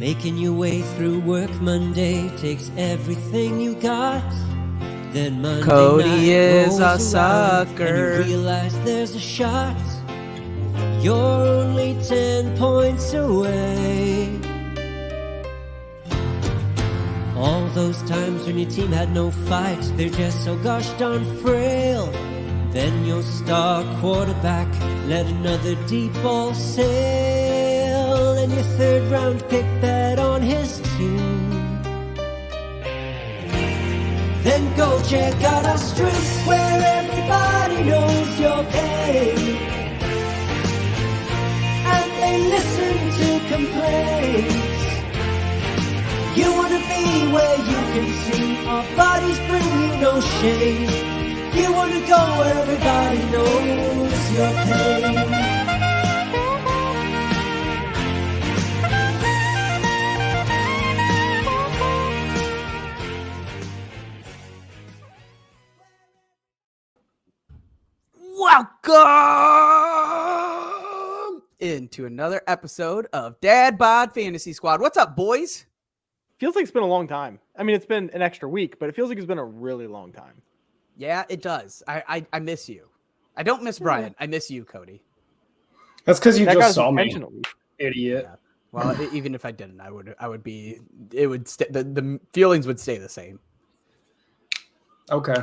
Making your way through work Monday takes everything you got. Then Monday Cody night is a rolls around sucker. and you realize there's a shot. You're only 10 points away. All those times when your team had no fight, they're just so gosh darn frail. Then your star quarterback let another deep ball sail, and your third round pick bet on his team. Then go check out our strip where everybody knows your pain, and they listen to complaints. You wanna be where you can see our bodies bring you no shame. You wanna go where everybody knows your pain. Welcome into another episode of Dad Bod Fantasy Squad. What's up, boys? Feels like it's been a long time. I mean, it's been an extra week, but it feels like it's been a really long time. Yeah, it does. I miss you. I don't miss Brian. I miss you, Cody. That's because you That just guy's saw me, intentionally. idiot. Yeah. Well, even if I didn't, I would be. It would the feelings would stay the same. Okay.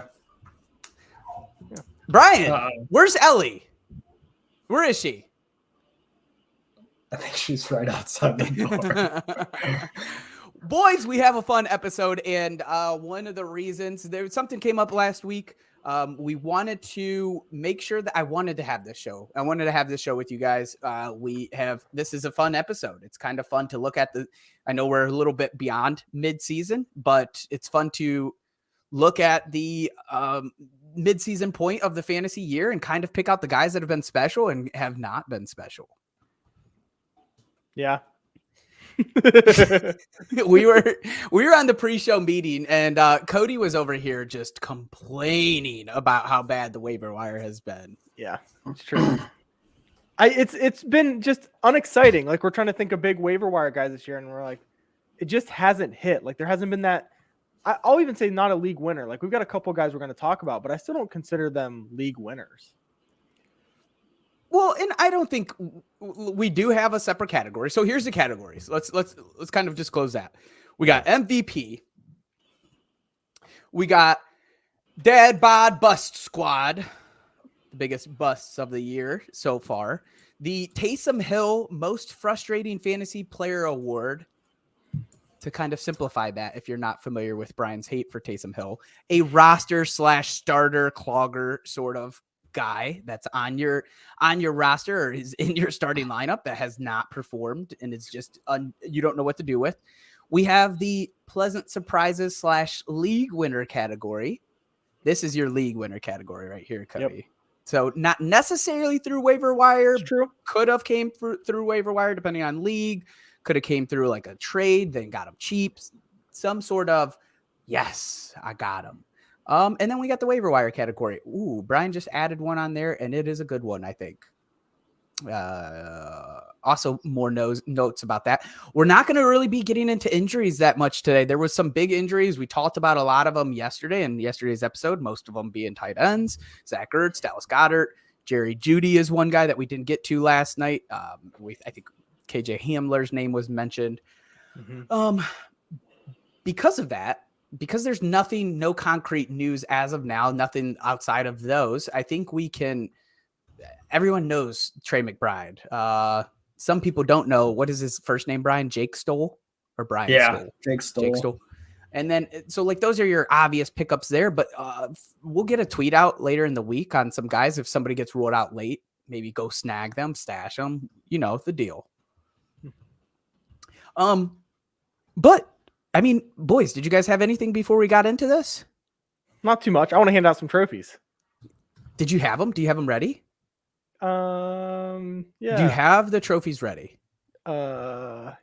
Brian, where's Ellie? Where is she? I think she's right outside the door. Boys, we have a fun episode, and one of the reasons something came up last week. We wanted to make sure that I wanted to have this show. I wanted to have this show with you guys. This is a fun episode. It's kind of fun to look at I know we're a little bit beyond mid-season, but it's fun to look at the mid-season point of the fantasy year and kind of pick out the guys that have been special and have not been special. Yeah. we were on the pre-show meeting, and Cody was over here just complaining about how bad the waiver wire has been. Yeah, it's true. It's been just unexciting. Like, we're trying to think of big waiver wire guys this year, and we're like, it just hasn't hit. Like, there hasn't been that. I'll even say not a league winner. Like, we've got a couple guys we're going to talk about, but I still don't consider them league winners. Well, and I don't think we do have a separate category. So here's the categories. Let's kind of disclose that. We got MVP. We got Dad Bod Bust Squad, the biggest busts of the year so far. The Taysom Hill Most Frustrating Fantasy Player Award. To kind of simplify that, if you're not familiar with Brian's hate for Taysom Hill, a roster/starter clogger sort of guy that's on your roster or is in your starting lineup that has not performed and it's just you don't know what to do with. We have the pleasant surprises / league winner category. This is your league winner category right here, Cody. Yep. So not necessarily through waiver wire. It's true. Could have came through waiver wire depending on league. Could have came through like a trade, then got him cheap. Some sort of, yes, I got him. And then we got the waiver wire category. Ooh, Brian just added one on there, and it is a good one, I think. Also, more notes about that. We're not going to really be getting into injuries that much today. There was some big injuries. We talked about a lot of them yesterday in yesterday's episode, most of them being tight ends. Zach Ertz, Dallas Goedert, Jerry Jeudy is one guy that we didn't get to last night. I think KJ Hamler's name was mentioned. Mm-hmm. Because of that, because there's no concrete news as of now, nothing outside of those, I think everyone knows Trey McBride. Some people don't know. What is his first name, Brian? Jake Stoll or Brian Stoll? Jake Stoll. And then, so like, those are your obvious pickups there, but we'll get a tweet out later in the week on some guys. If somebody gets ruled out late, maybe go snag them, stash them, the deal. But I mean, boys, did you guys have anything before we got into this? Not too much. I want to hand out some trophies. Did you have them? Do you have them ready? Yeah. Do you have the trophies ready? Yeah.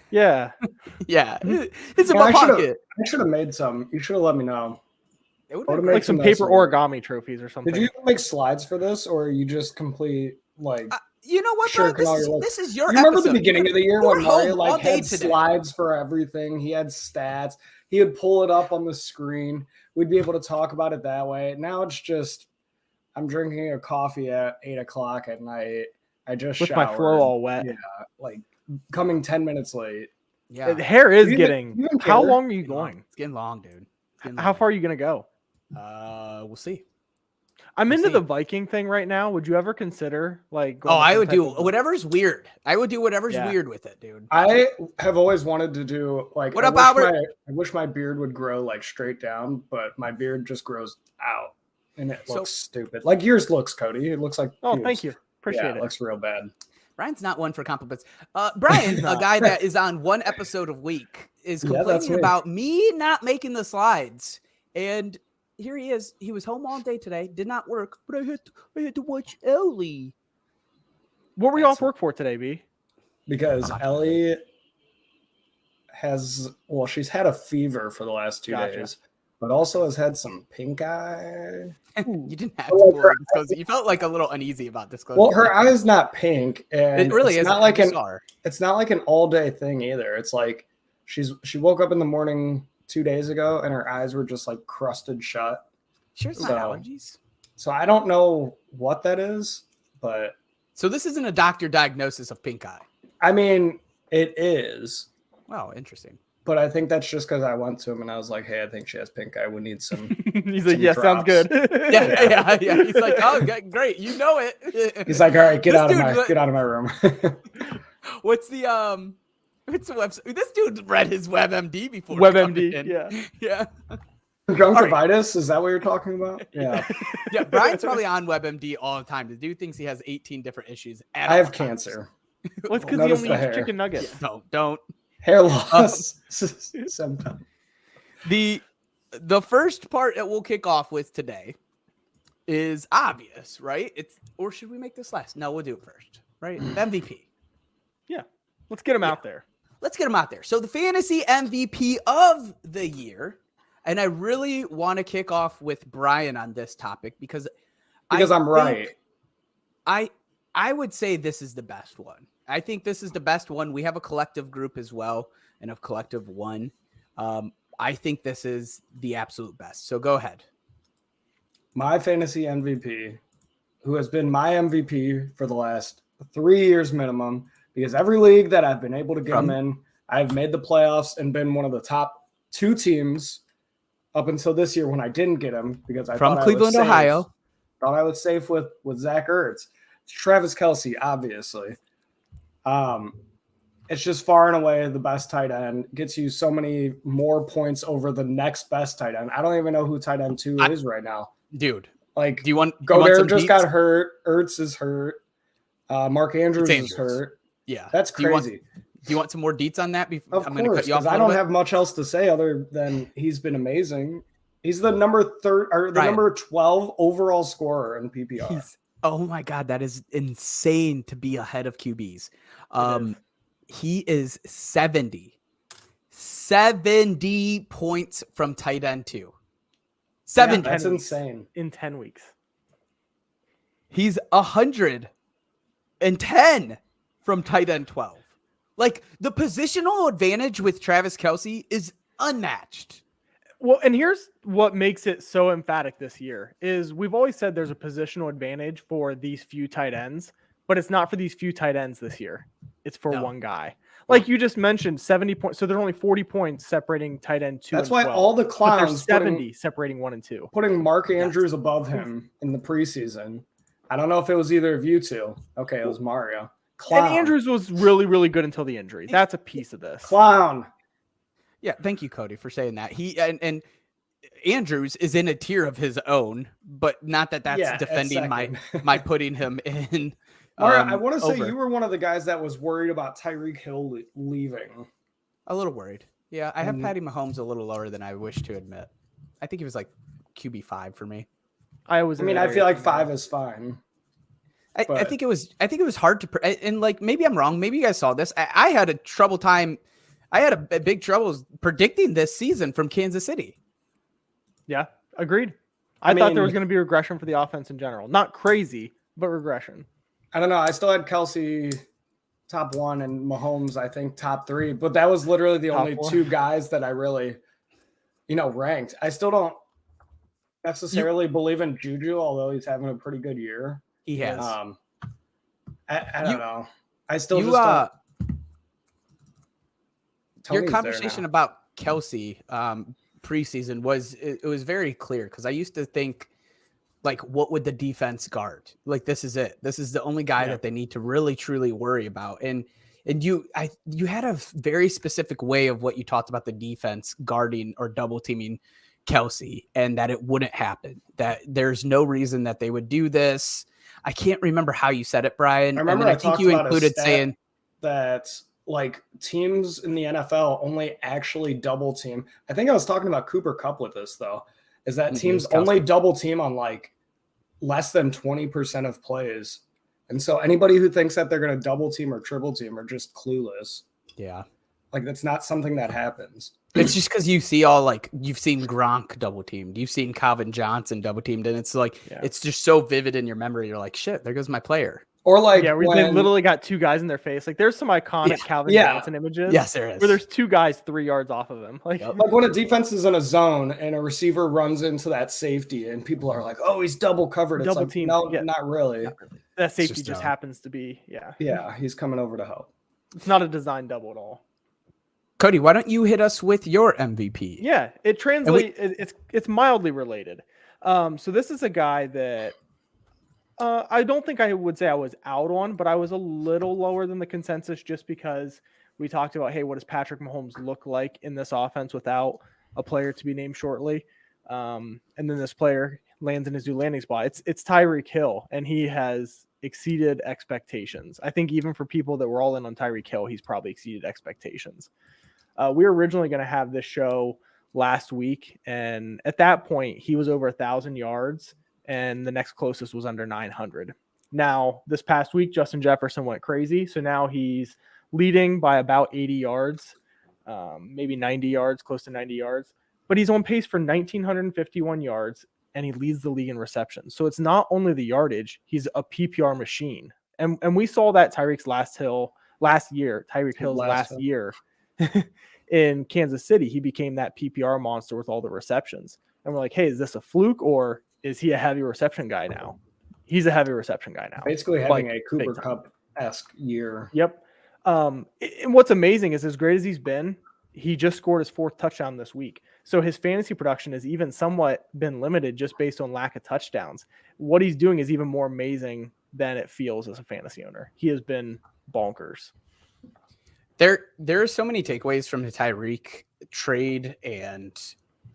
Yeah. It's in my pocket. I should have made some. You should have let me know. It would make like some paper origami trophies or something. Did you make slides for this, or you just complete like You know what, Sure, bro? Connell, This is your You remember episode. the beginning of the year you were when Mario home all like day had today. slides for everything? He had stats. He would pull it up on the screen. We'd be able to talk about it that way. Now it's just I'm drinking a coffee at 8:00 at night. I just With showered. my flow all wet. Yeah, like coming 10 minutes late. Yeah. The hair is You even- getting. you even How care? long are you It's getting long. going? It's getting long, dude. It's getting How long. far are you gonna go? We'll see. I'm We'll into see. the Viking thing right now. Would you ever consider like? Oh, going to I some would type do of- whatever's weird. I would do whatever's Yeah. weird with it, dude. I have always wanted to do like What I up, wish Albert? I wish my beard would grow like straight down, but my beard just grows out and it So- looks stupid. Like yours looks, Cody. It looks like Oh, pubes. thank you. Appreciate Yeah, it. it looks real bad. Brian's not one for compliments. Brian, a not. guy that is on one episode a week, is Yeah, that's complaining me. about me not making the slides. And here he is. He was home all day today. Did not work, but I had to watch Ellie. What were you That's- off work for today, B? Because Oh, Ellie she's had a fever for the last 2 Gotcha. days, but also has had some pink eye. You didn't have to Well, fully disclose it. You felt like a little uneasy about disclosing. Well, her eye's not pink, and it really it's is not like an bizarre. it's not like an all day thing either. It's like she woke up in the morning 2 days ago and her eyes were just like crusted shut. Sure, it's not So- allergies. So I don't know what that is, but So this isn't a doctor diagnosis of pink eye. I mean it is. Wow, interesting. But I think that's just because I went to him and I was like, "Hey, I think she has pink eye. We need some." He's like, Some yeah, sounds drops. good. Yeah. He's like, oh, great, you know it. He's like, "All right, This dude li- get out of my room." What's the website? This dude read his WebMD before. coming WebMD. in. Yeah. Yeah. Conjunctivitis? Is that what you're talking about? Yeah. Yeah. Brian's probably on WebMD all the time. The dude thinks he has 18 different issues. At I all have times. cancer, Well, it's because he Notice only the eats hair. chicken nuggets. Don't. hair loss, symptom. The first part that we'll kick off with today is obvious, right? Or should we make this last? No, we'll do it first, right? MVP. Let's get him out there. Let's get him out there. So the fantasy MVP of the year, and I really want to kick off with Brian on this topic because Because I'm right. I would say this is the best one. I think this is the best one. We have a collective group as well, and a collective one. I think this is the absolute best. So go ahead. My fantasy MVP, who has been my MVP for the last 3 years minimum, because every league that I've been able to get him in, I've made the playoffs and been one of the top 2 teams up until this year when I didn't get him because I From thought Cleveland, I was safe. Ohio. Thought I was safe with Zach Ertz. It's Travis Kelce, obviously. It's just far and away the best tight end. Gets you so many more points over the next best tight end. I don't even know who tight end 2 is right now. Dude, Like do you want Goddard some just deets? got hurt. Ertz is hurt. Mark Andrews It's is Andrews. hurt. Yeah. That's Do you want- crazy. Do you want some more deets on that? Of I'm going to course, cut you off. because I don't have much else to say other than he's been amazing. He's the number Ryan. number 12 overall scorer in PPR. Oh my God, that is insane to be ahead of QBs. He is 70 points from tight end 2. 70. That's 10 weeks. insane. In 10 weeks. He's 110 from tight end 12. Like the positional advantage with Travis Kelce is unmatched. Well, and here's what makes it so emphatic this year is we've always said there's a positional advantage for these few tight ends, but it's not for these few tight ends this year. It's for No. one guy. Like you just mentioned, 70 points. So there's only 40 points separating tight end 2 That's and why 12, all the but there's clowns 70 separating 1 and 2. putting Mark Andrews above him in the preseason. I don't know if it was either of you two. Okay, it was Mario. Clown. And Andrews was really, really good until the injury. That's a piece of this. Clown. Yeah, thank you, Cody, for saying that. He and Andrews is in a tier of his own, but not that that's Yeah, at defending my second. putting him in. Mario, I want to say over. you were one of the guys that was worried about Tyreek Hill leaving. A little worried. Yeah, I have And- Patty Mahomes a little lower than I wish to admit. I think he was like QB5 for me. I was. I mean, I feel like 5 is fine. I But- think it was hard to and like maybe I'm wrong. Maybe you guys saw this. I had a trouble time. I had a big troubles predicting this season from Kansas City. Yeah, agreed. I thought there was mean- going to be regression for the offense in general. Not crazy, but regression. I don't know. I still had Kelsey top 1 and Mahomes, I think, top 3. But that was literally the only 2 guys that I really, ranked. I still don't necessarily believe in Juju, although he's having a pretty good year. He has. I don't know. I still just don't. Your conversation about Kelsey preseason was very clear, because I used to think, like, what would the defense guard? Like, this is it. This is the only guy that they need to really truly worry about. And you had a very specific way of what you talked about the defense guarding or double teaming Kelsey, and that it wouldn't happen. That there's no reason that they would do this. I can't remember how you said it, Brian. I remember I think you included saying that, like, teams in the NFL only actually double team. I think I was talking about Cooper Kupp with this, though, is that teams only double team on like less than 20% of plays. And so anybody who thinks that they're going to double team or triple team are just clueless. Yeah. Like, that's not something that happens. It's just because you see you've seen Gronk double teamed, you've seen Calvin Johnson double teamed, and it's like, it's just so vivid in your memory. You're like, shit, there goes my player. Or like, they literally got 2 guys in their face. Like, there's some iconic Calvin Johnson images. Yes, there is. Where there's 2 guys 3 yards off of him. Like, like when a defense is in a zone and a receiver runs into that safety, and people are like, "Oh, he's double covered." It's double like, team. no, not really. That safety just happens to be, Yeah, he's coming over to help. It's not a design double at all. Cody, why don't you hit us with your MVP? Yeah, it translates. It's mildly related. So this is a guy that I don't think I would say I was out on, but I was a little lower than the consensus, just because we talked about, hey, what does Patrick Mahomes look like in this offense without a player to be named shortly? And then this player lands in his new landing spot. It's Tyreek Hill, and he has exceeded expectations. I think even for people that were all in on Tyreek Hill, he's probably exceeded expectations. We were originally going to have this show last week, and at that point, he was over 1,000 yards, and the next closest was under 900. Now, this past week, Justin Jefferson went crazy, so now he's leading by about 80 yards, maybe 90 yards, close to 90 yards, but he's on pace for 1,951 yards, and he leads the league in receptions. So it's not only the yardage, he's a PPR machine. And we saw that Tyreek Hill's last year in Kansas City. He became that PPR monster with all the receptions. And we're like, hey, is this a fluke, or is he a heavy reception guy now? He's a heavy reception guy now. Basically having a Cooper Kupp-esque year. Yep. And what's amazing is, as great as he's been, he just scored his 4th touchdown this week. So his fantasy production has even somewhat been limited just based on lack of touchdowns. What he's doing is even more amazing than it feels as a fantasy owner. He has been bonkers. There are so many takeaways from the Tyreek trade and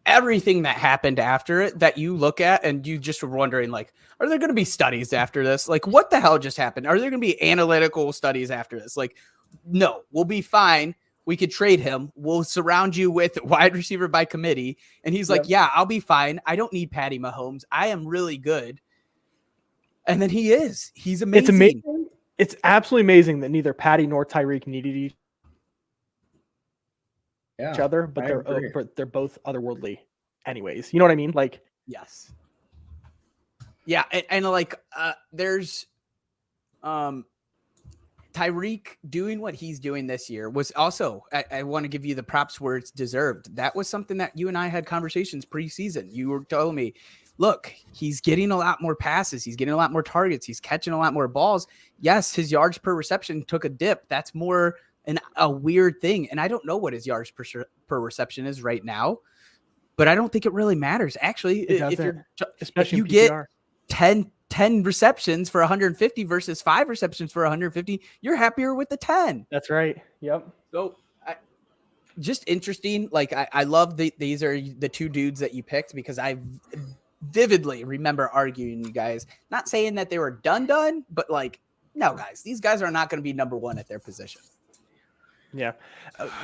everything that happened after it that you look at and you just were wondering, like, are there going to be studies after this? Like, what the hell just happened? Are there going to be analytical studies after this? Like, no, we'll be fine. We could trade him. We'll surround you with wide receiver by committee. And he's like, yeah, I'll be fine. I don't need Patty Mahomes. I am really good. And then he is. He's amazing. It's amazing. It's absolutely amazing that neither Patty nor Tyreek needed each other, but they're both otherworldly anyways. You know what I mean? Like, yes. Yeah. And like, there's, Tyreek doing what he's doing this year was also, I want to give you the props where it's deserved. That was something that you and I had conversations preseason. You were telling me, look, he's getting a lot more passes. He's getting a lot more targets. He's catching a lot more balls. Yes, his yards per reception took a dip. That's more a weird thing. And I don't know what his yards per reception is right now, but I don't think it really matters. Actually, if you get 10 receptions for 150 versus 5 receptions for 150, you're happier with the 10. That's right. Yep. So just interesting. Like, I love these are the 2 dudes that you picked, because I vividly remember arguing you guys, not saying that they were done, but like, no, guys, these guys are not going to be number 1 at their position. Yeah.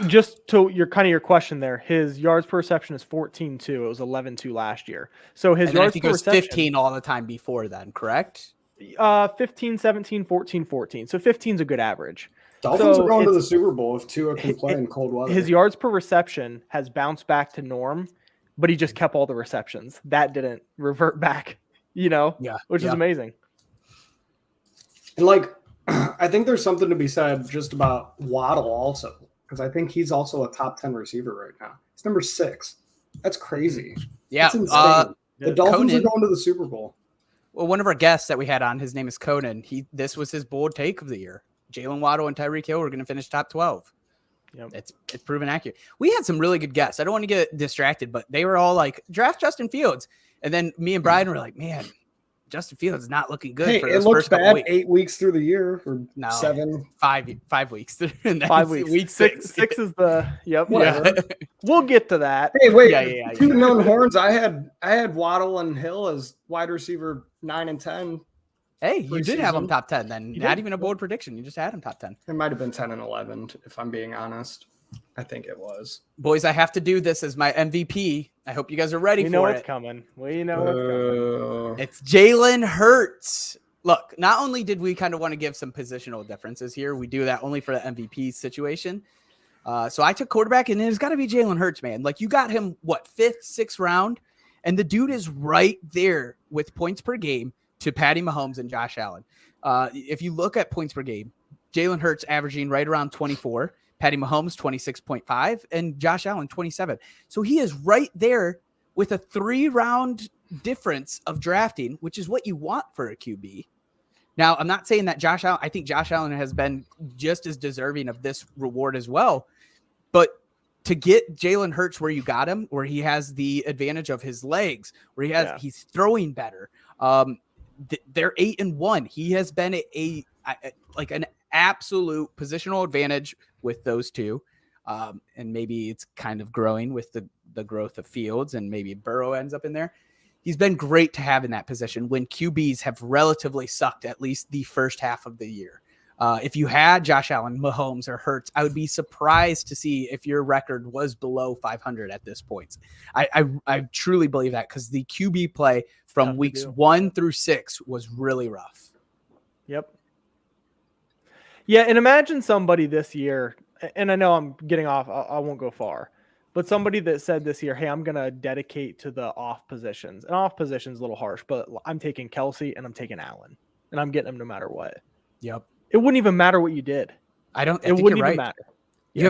Just to your question there, his yards per reception is 14.2. It was 11.2 last year. So his yards per reception, 15 all the time before then, correct? 15, 17, 14, 14. So 15 is a good average. Dolphins are going to the Super Bowl if Tua can play in cold weather. His yards per reception has bounced back to norm, but he just kept all the receptions. That didn't revert back, which is amazing. And like, I think there's something to be said just about Waddle also, because I think he's also a top 10 receiver right now. He's number 6. That's crazy. Yeah. That's insane. The Dolphins Conan, are going to the Super Bowl. well, one of our guests that we had on, his name is Conan. This was his bold take of the year. Jalen Waddle and Tyreek Hill were going to finish top 12. Yep. It's proven accurate. We had some really good guests. I don't want to get distracted, but they were all like, draft Justin Fields. And then me and Brian were like, man, Justin Fields is not looking good. Hey, for it those looks first couple bad weeks. 8 weeks through the year or No. 7. 5 weeks. And then 5 it's weeks. Week Six 6. is the yep. Whatever. Yeah. We'll get to that. Hey, wait. Yeah. Two known horns. I had Waddle and Hill as wide receiver 9 and 10. Hey, you did have him Preseason. top 10 then. You Not did. even a bold prediction. You just had him top 10. It might have been 10 and 11, if I'm being honest. I think it was. Boys, I have to do this as my MVP. I hope you guys are ready We know for what's it. coming. We know what's coming. It's Jalen Hurts. Look, not only did we kind of want to give some positional differences here, we do that only for the MVP situation. So I took quarterback, and it's got to be Jalen Hurts, man. Like, you got him, what, 5th, 6th round? And the dude is right there with points per game to Patty Mahomes and Josh Allen. If you look at points per game, Jalen Hurts averaging right around 24, Patty Mahomes 26.5, and Josh Allen 27. So he is right there with a 3-round difference of drafting, which is what you want for a QB. Now, I'm not saying that Josh Allen, I think Josh Allen has been just as deserving of this reward as well, but to get Jalen Hurts where you got him, where he has the advantage of his legs, where he's throwing better. They're 8-1. He has been like an absolute positional advantage with those two. And maybe it's kind of growing with the growth of Fields, and maybe Burrow ends up in there. He's been great to have in that position when QBs have relatively sucked at least the first half of the year. If you had Josh Allen, Mahomes, or Hurts, I would be surprised to see if your record was below 500 at this point. I truly believe that, because the QB play from Tough to weeks do. 1 through 6 was really rough. Yep. Yeah, and imagine somebody this year, and I know I'm getting off, I won't go far, but somebody that said this year, hey, I'm going to dedicate to the off positions. And off positions a little harsh, but I'm taking Kelsey and I'm taking Allen, and I'm getting them no matter what. Yep. It wouldn't even matter what you did. I It think wouldn't you're even right.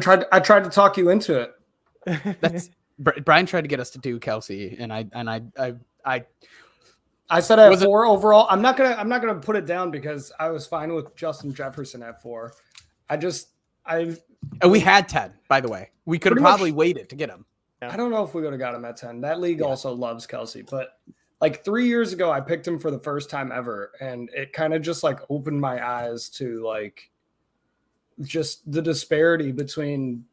matter. I tried to talk you into it. That's Brian tried to get us to do Kelsey, and I I said I have Was it- 4 overall. I'm not gonna put it down because I was fine with Justin Jefferson at 4. and we had 10, by the way. We could have Pretty much- probably waited to get him. I don't know if we would have got him at 10. That league Yeah. also loves Kelsey, but like 3 years ago, I picked him for the first time ever, and it kind of just like opened my eyes to like just the disparity between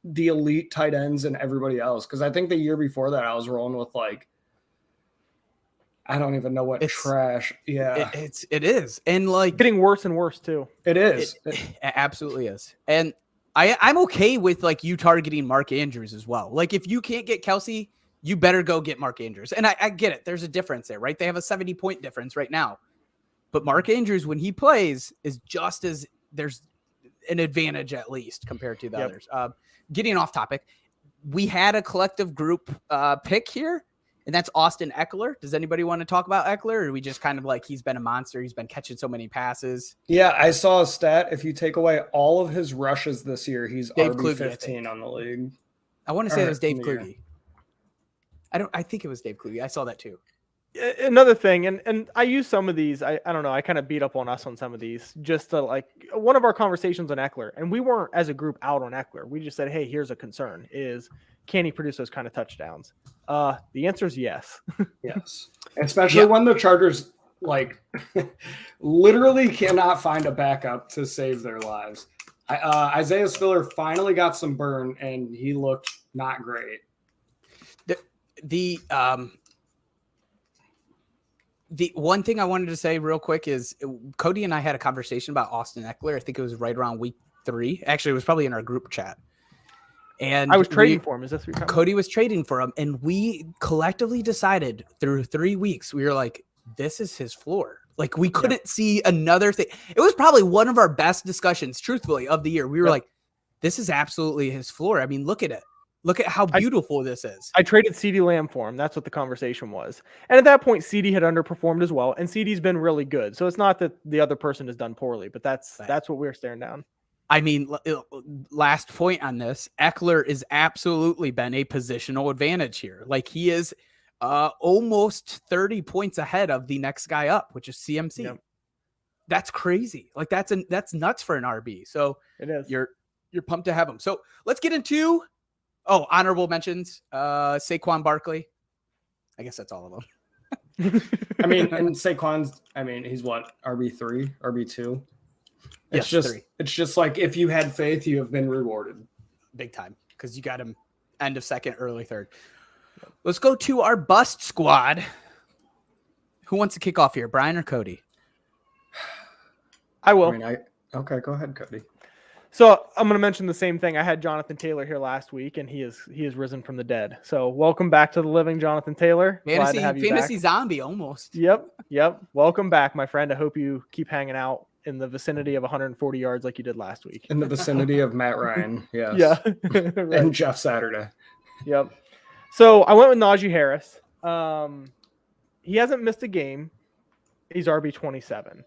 the elite tight ends and everybody else. Because I think the year before that, I was rolling with like, I don't even know what It's- trash. Yeah, It is. And like Getting worse and worse too. it is. it absolutely is. And I'm okay with like you targeting Mark Andrews as well. Like if you can't get Kelsey, you better go get Mark Andrews. And I get it. There's a difference there, right? They have a 70-point difference right now. But Mark Andrews, when he plays, is just as there's an advantage at least compared to the Yep. others. Getting off topic, we had a collective group pick here, and that's Austin Eckler. Does anybody want to talk about Eckler, or are we just kind of like he's been a monster? He's been catching so many passes. Yeah, I saw a stat. If you take away all of his rushes this year, he's Dave RB Kluge, I 15 on the league. I want to say it was Dave Yeah. Kluge. I think it was Dave Kluge. I saw that too. Another thing, and I use some of these, I don't know, I kind of beat up on us on some of these, just to like one of our conversations on Eckler, and we weren't as a group out on Eckler. We just said, hey, here's a concern, is can he produce those kind of touchdowns? The answer is yes. Yes. Especially when the Chargers like literally cannot find a backup to save their lives. Isaiah Spiller finally got some burn, and he looked not great. The one thing I wanted to say real quick is Cody and I had a conversation about Austin Eckler. I think it was right around week 3. Actually, it was probably in our group chat. And I was trading for him. Is that what you're talking about? Cody was trading for him, and we collectively decided through 3 weeks, we were like, this is his floor. Like we couldn't see another thing. It was probably one of our best discussions, truthfully, of the year. We were like, this is absolutely his floor. I mean, look at it. Look at how beautiful this is. I traded CeeDee Lamb for him. That's what the conversation was. And at that point, CeeDee had underperformed as well, and CeeDee's been really good. So it's not that the other person has done poorly, but that's what we're staring down. I mean, last point on this, Eckler is absolutely been a positional advantage here. Like he is almost 30 points ahead of the next guy up, which is CMC. Yep. That's crazy. Like that's nuts for an RB. So it is. You're pumped to have him. So let's get into honorable mentions. Saquon Barkley. I guess that's all of them. I mean, and Saquon's, he's what, RB3, RB2? It's just like if you had faith, you have been rewarded big time because you got him end of second, early third. Let's go to our bust squad. Who wants to kick off here, Brian or Cody? I will. Okay, go ahead, Cody. So I'm going to mention the same thing. I had Jonathan Taylor here last week, and he has risen from the dead. So welcome back to the living, Jonathan Taylor. Fantasy zombie almost. Yep. Welcome back, my friend. I hope you keep hanging out in the vicinity of 140 yards like you did last week. In the vicinity of Matt Ryan, yes. Yeah. Right. And Jeff Saturday. Yep. So I went with Najee Harris. He hasn't missed a game. He's RB27.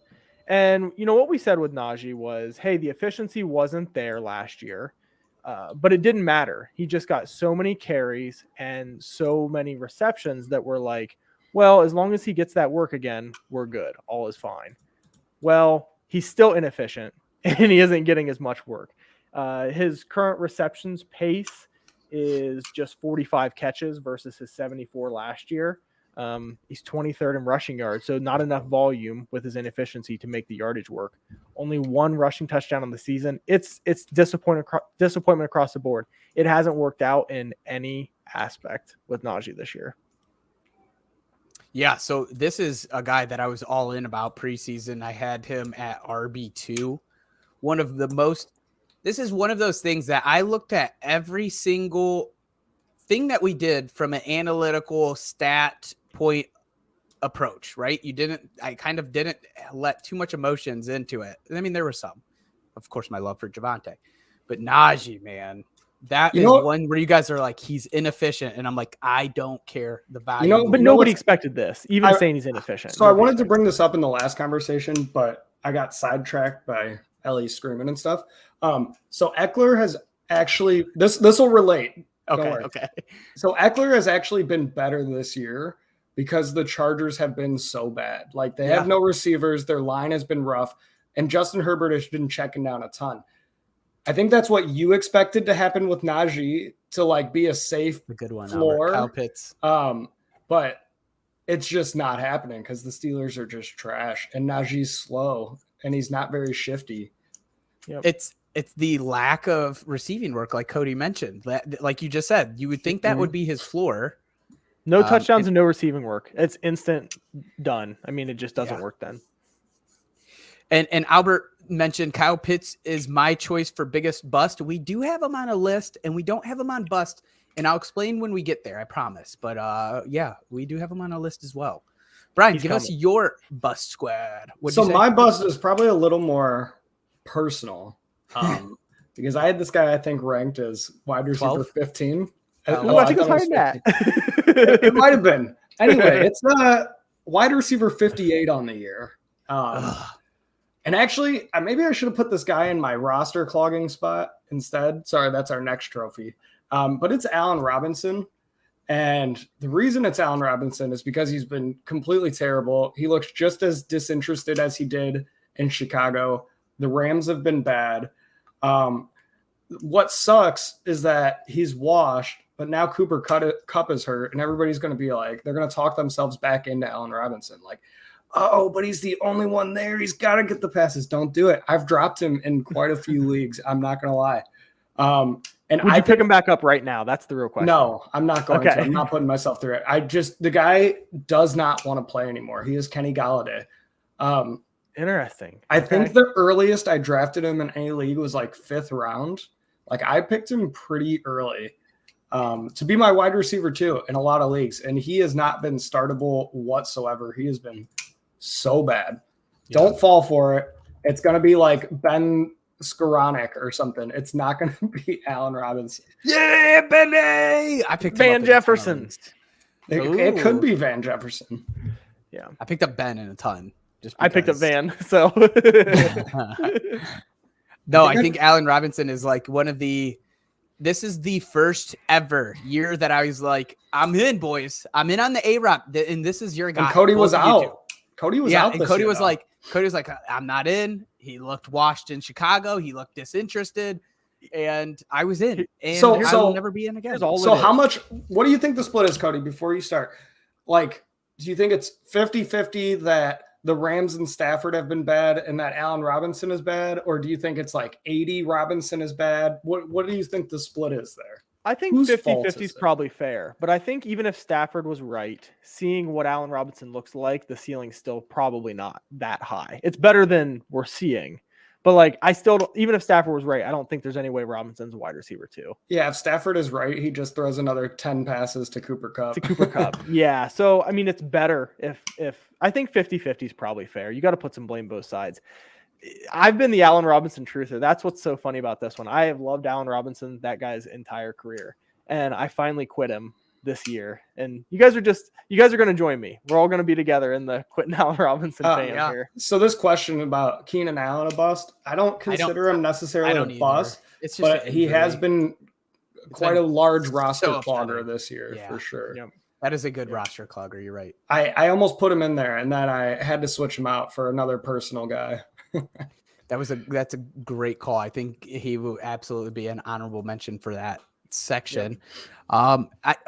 And you know what we said with Najee was, hey, the efficiency wasn't there last year, but it didn't matter. He just got so many carries and so many receptions that we're like, well, as long as he gets that work again, we're good. All is fine. Well, he's still inefficient and he isn't getting as much work. His current receptions pace is just 45 catches versus his 74 last year. He's 23rd in rushing yards, so not enough volume with his inefficiency to make the yardage work. Only one rushing touchdown on the season. It's disappointment across the board. It hasn't worked out in any aspect with Najee this year. Yeah, so this is a guy that I was all in about preseason. I had him at RB2. This is one of those things that I looked at every single thing that we did from an analytical stat point approach, right? I kind of didn't let too much emotions into it. I mean, there were some, of course, my love for Javonte, but Najee, man, that is one where you guys are like, he's inefficient. And I'm like, I don't care the value. But nobody expected this, even saying he's inefficient. So I wanted to bring this up in the last conversation, but I got sidetracked by Ellie screaming and stuff. So Eckler has actually, this will relate. Okay. So Eckler has actually been better this year because the Chargers have been so bad. Like they have no receivers. Their line has been rough. And Justin Herbert has been checking down a ton. I think that's what you expected to happen with Najee, to like be a safe floor. Kyle Pitts. But it's just not happening because the Steelers are just trash and Najee's slow and he's not very shifty. Yep. It's the lack of receiving work, like Cody mentioned. Like you just said, you would think that would be his floor. No touchdowns and no receiving work. It's instant done. I mean, it just doesn't work then. And Albert mentioned Kyle Pitts is my choice for biggest bust. We do have him on a list, and we don't have him on bust. And I'll explain when we get there, I promise. But we do have him on a list as well. Brian, give us your bust squad. So my bust is probably a little more personal. Because I had this guy I think ranked as wide receiver 12? 15. I think it's higher than that. It might have been. Anyway, it's wide receiver 58 on the year. And actually, maybe I should have put this guy in my roster clogging spot instead. Sorry, that's our next trophy. But it's Allen Robinson. And the reason it's Allen Robinson is because he's been completely terrible. He looks just as disinterested as he did in Chicago. The Rams have been bad. What sucks is that he's washed, but now Cooper Kupp is hurt, and everybody's going to be like, they're going to talk themselves back into Allen Robinson. Like, oh, but he's the only one there. He's got to get the passes. Don't do it. I've dropped him in quite a few leagues. I'm not going to lie. And would you pick him back up right now? That's the real question. No, I'm not going to. I'm not putting myself through it. The guy does not want to play anymore. He is Kenny Galladay. Interesting. I think the earliest I drafted him in any league was like 5th round. Like I picked him pretty early to be my wide receiver too in a lot of leagues. And he has not been startable whatsoever. He has been so bad. Yeah. Don't fall for it. It's going to be like Ben Skoranek or something. It's not going to be Allen Robinson. Yeah, Benny. I picked him Van up in a ton of Jefferson. leagues. It could Ooh. be Van Jefferson. Yeah, I picked up Ben in a ton. Just I picked up because- Van. So No, I think Allen Robinson is like one of the. This is the first ever year that I was like, I'm in, boys. I'm in on the A-Rob, and this is your guy. And Cody was Both of you two. out. Cody was Yeah, out. and this Cody year, was though. like, I'm not in. He looked washed in Chicago. He looked disinterested, and I was in. And So- I so- will never be in again. here's all So it how is. much, what do you think the split is, Cody, before you start? Like, do you think it's 50-50 that the Rams and Stafford have been bad and that Allen Robinson is bad? Or do you think it's like 80 Robinson is bad? What do you think the split is there? I think Whose fault 50-50 is is it? probably fair, but I think even if Stafford was right, seeing what Allen Robinson looks like, the ceiling's still probably not that high. It's better than we're seeing, but like I still don't, even if Stafford was right, I don't think there's any way Robinson's a wide receiver too. Yeah, if Stafford is right, he just throws another 10 passes to Cooper Kupp. To Cooper Kupp. Yeah, so I mean it's better if I think 50-50 is probably fair. You got to put some blame both sides. I've been the Allen Robinson truther. That's what's so funny about this one. I have loved Allen Robinson that guy's entire career, and I finally quit him this year. And you guys are going to join me. We're all going to be together in the quitting Allen Robinson fan yeah. here. So this question about Keenan Allen a bust, I don't consider him necessarily I don't a either. bust, It's just but an he has injury. been quite been a large so roster upsetting. clogger this year Yeah. for sure. Yep. That is a good roster clogger. You're right. I almost put him in there, and then I had to switch him out for another personal guy. That's a great call. I think he will absolutely be an honorable mention for that section.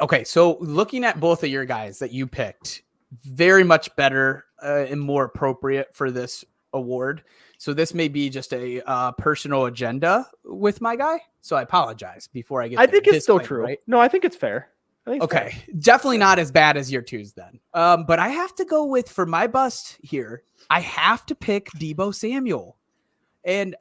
Okay, so looking at both of your guys that you picked, very much better and more appropriate for this award. So this may be just a personal agenda with my guy. So I apologize before I get. I think it's still Disclaimer, true. right? No, I think it's fair. I think it's fair. Okay, definitely not as bad as your twos then. But I have to go with, for my bust here, I have to pick Deebo Samuel. And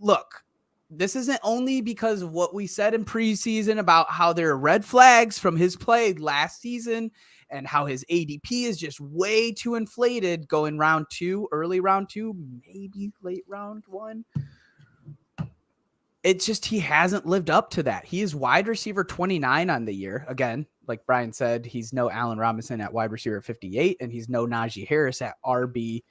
look, this isn't only because of what we said in preseason about how there are red flags from his play last season and how his ADP is just way too inflated going round 2, early round 2, maybe late round 1. It's just he hasn't lived up to that. He is wide receiver 29 on the year. Again, like Brian said, he's no Allen Robinson at wide receiver 58, and he's no Najee Harris at RB.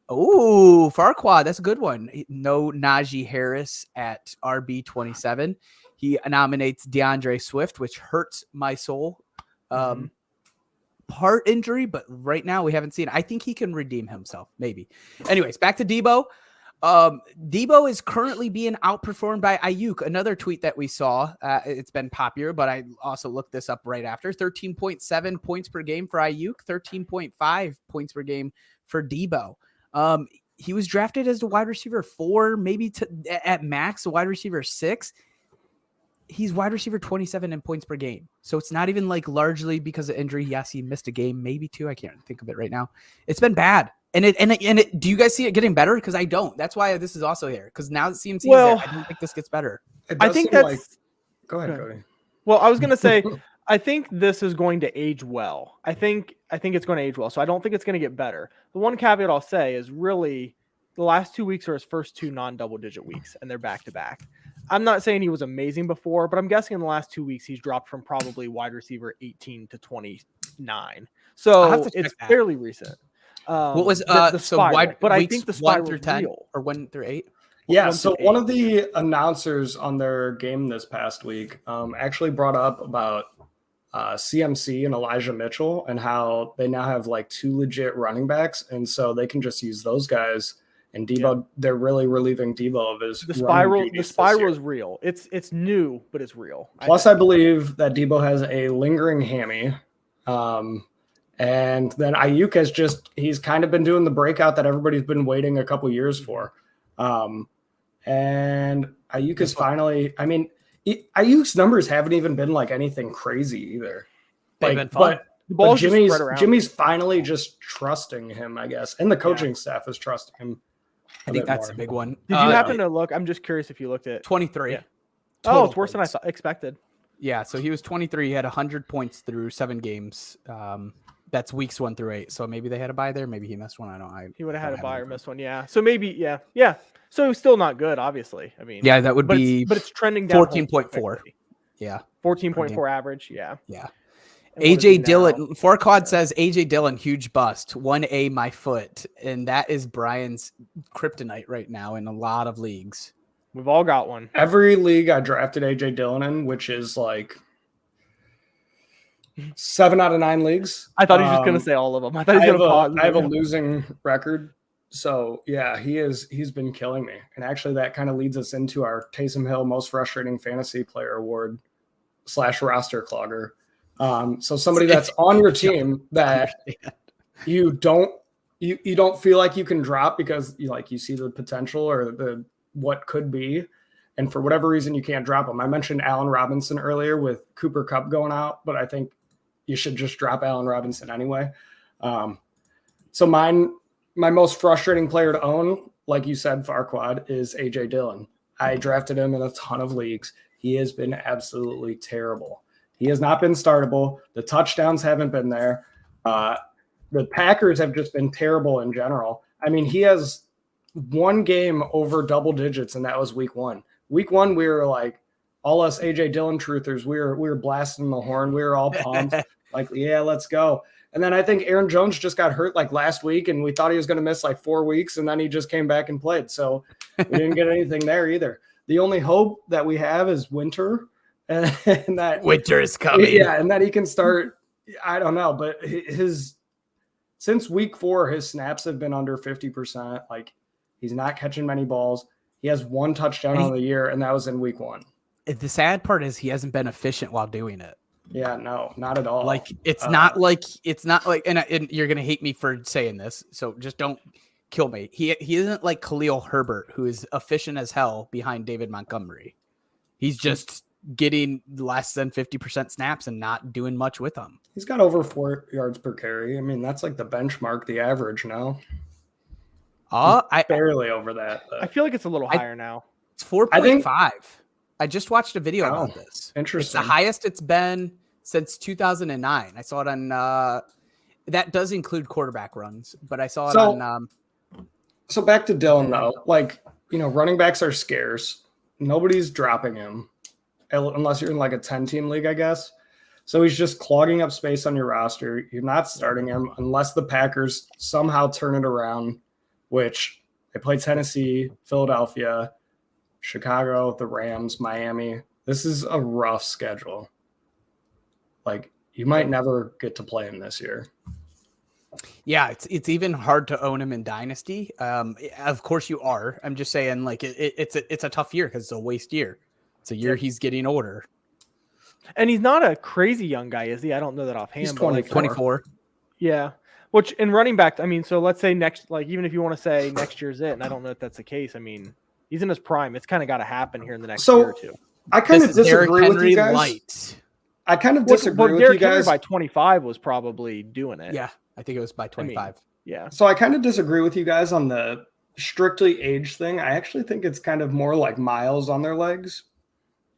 Oh, Farquad, that's a good one. No Najee Harris at RB 27. He nominates DeAndre Swift, which hurts my soul. Part injury, but right now we haven't seen it. I think he can redeem himself, maybe. Anyways, back to Deebo. Deebo is currently being outperformed by Ayuk. Another tweet that we saw, it's been popular, but I also looked this up right after. 13.7 points per game for Ayuk, 13.5 points per game for Deebo. He was drafted as the wide receiver 4, maybe at max, a wide receiver 6. He's wide receiver 27 in points per game. So it's not even like largely because of injury. Yes, he missed a game, maybe 2. I can't think of it right now. It's been bad. And it, do you guys see it getting better? Because I don't. That's why this is also here. Because now that CMC is there, I don't think this gets better. It I does think seem that's go ahead, Cody. well, I was going to say I think this is going to age well. I think it's going to age well. So I don't think it's going to get better. The one caveat I'll say is really the last 2 weeks are his first 2 non-double digit weeks, and they're back to back. I'm not saying he was amazing before, but I'm guessing in the last 2 weeks he's dropped from probably wide receiver 18 to 29. I'll have So to check it's that. fairly recent. What was the so spiral, wide? but I weeks think the 1 spiral through is 10 real. or 1 through 8. Yeah, 1 so through one 8. of the announcers on their game this past week actually brought up about CMC and Elijah Mitchell and how they now have like 2 legit running backs, and so they can just use those guys. And Deebo, they're really relieving Deebo of his The running spiral, duties the this spiral year. is real. It's new, but it's real. Plus, I believe that Deebo has a lingering hammy. And then Ayuk has he's kind of been doing the breakout that everybody's been waiting a couple years for. And Ayuk is finally, I mean, Ayuk's numbers haven't even been like anything crazy either. They've been fun. the But ball's just spread around. Jimmy's finally just trusting him, I guess. And the coaching staff is trusting him. I think that's a big one. Did you happen to look? I'm just curious if you looked at. 23. Yeah. Total It's worse points. than I expected. Yeah, so he was 23. He had 100 points through 7 games. That's weeks 1 through 8. So maybe they had a bye there. Maybe he missed one. I don't. He would have had don't a buy or info. miss one. Yeah. So maybe. Yeah. So still not good, obviously. I mean, Yeah, that would but be it's trending down. 14.4. Yeah. 14.4 average. Yeah. Yeah. And what is he AJ now? Dillon, Forequad says AJ Dillon, huge bust, 1A my foot. And that is Brian's kryptonite right now in a lot of leagues. We've all got one. Every league I drafted AJ Dillon in, which is like 7 out of 9 leagues. I thought he was just gonna say all of them. I thought he was gonna pause. I have a losing record. So yeah, he's been killing me. And actually that kind of leads us into our Taysom Hill most frustrating fantasy player award / roster clogger. So somebody that's on your team that you don't feel like you can drop because you see the potential or the what could be, and for whatever reason you can't drop them. I mentioned Allen Robinson earlier with Cooper Kupp going out, but I think you should just drop Allen Robinson anyway. So my most frustrating player to own, like you said, Farquad, is AJ Dillon. I drafted him in a ton of leagues. He has been absolutely terrible. He has not been startable. The touchdowns haven't been there. The Packers have just been terrible in general. I mean, he has one game over double digits, and that was week 1. Week 1, we were like, all us AJ Dillon truthers, we were blasting the horn. We were all pumped. Like, yeah, let's go. And then I think Aaron Jones just got hurt like last week, and we thought he was going to miss like 4 weeks, and then he just came back and played. So we didn't get anything there either. The only hope that we have is Winter. And that Winter is coming. Yeah, and that he can start. I don't know, but since week 4, his snaps have been under 50%. Like, he's not catching many balls. He has 1 touchdown on the year, and that was in week 1. The sad part is he hasn't been efficient while doing it. Yeah, no, not at all. Like it's not like, and you're gonna hate me for saying this, so just don't kill me. He isn't like Khalil Herbert, who is efficient as hell behind David Montgomery. He's just getting less than 50% snaps and not doing much with them. He's got over 4 yards per carry. I mean, that's like the benchmark, the average now. I barely over that. I feel like it's a little higher now. It's 4.5. I just watched a video about this. Interesting. It's the highest it's been since 2009. I saw it on that does include quarterback runs, but I saw it on. So back to Dillon though, like, running backs are scarce. Nobody's dropping him unless you're in like a 10-team league, I guess. So he's just clogging up space on your roster. You're not starting him unless the Packers somehow turn it around, which they play Tennessee, Philadelphia, Chicago, the Rams, Miami. This is a rough schedule. Like, you might never get to play him this year. Yeah, it's even hard to own him in Dynasty. Of course you are. I'm just saying, like, it's a tough year because it's a waste year. It's a year he's getting older. And he's not a crazy young guy, is he? I don't know that offhand. He's 24. Yeah. Which in running back, I mean, so let's say even if you want to say next year's it, and I don't know if that's the case. I mean, he's in his prime. It's kind of got to happen here in the next year or two. I kind of disagree with you guys. Light. I kind of disagree with you guys. By 25 was probably doing it. Yeah, I think it was by 25. I mean, yeah. So I kind of disagree with you guys on the strictly age thing. I actually think it's kind of more like miles on their legs.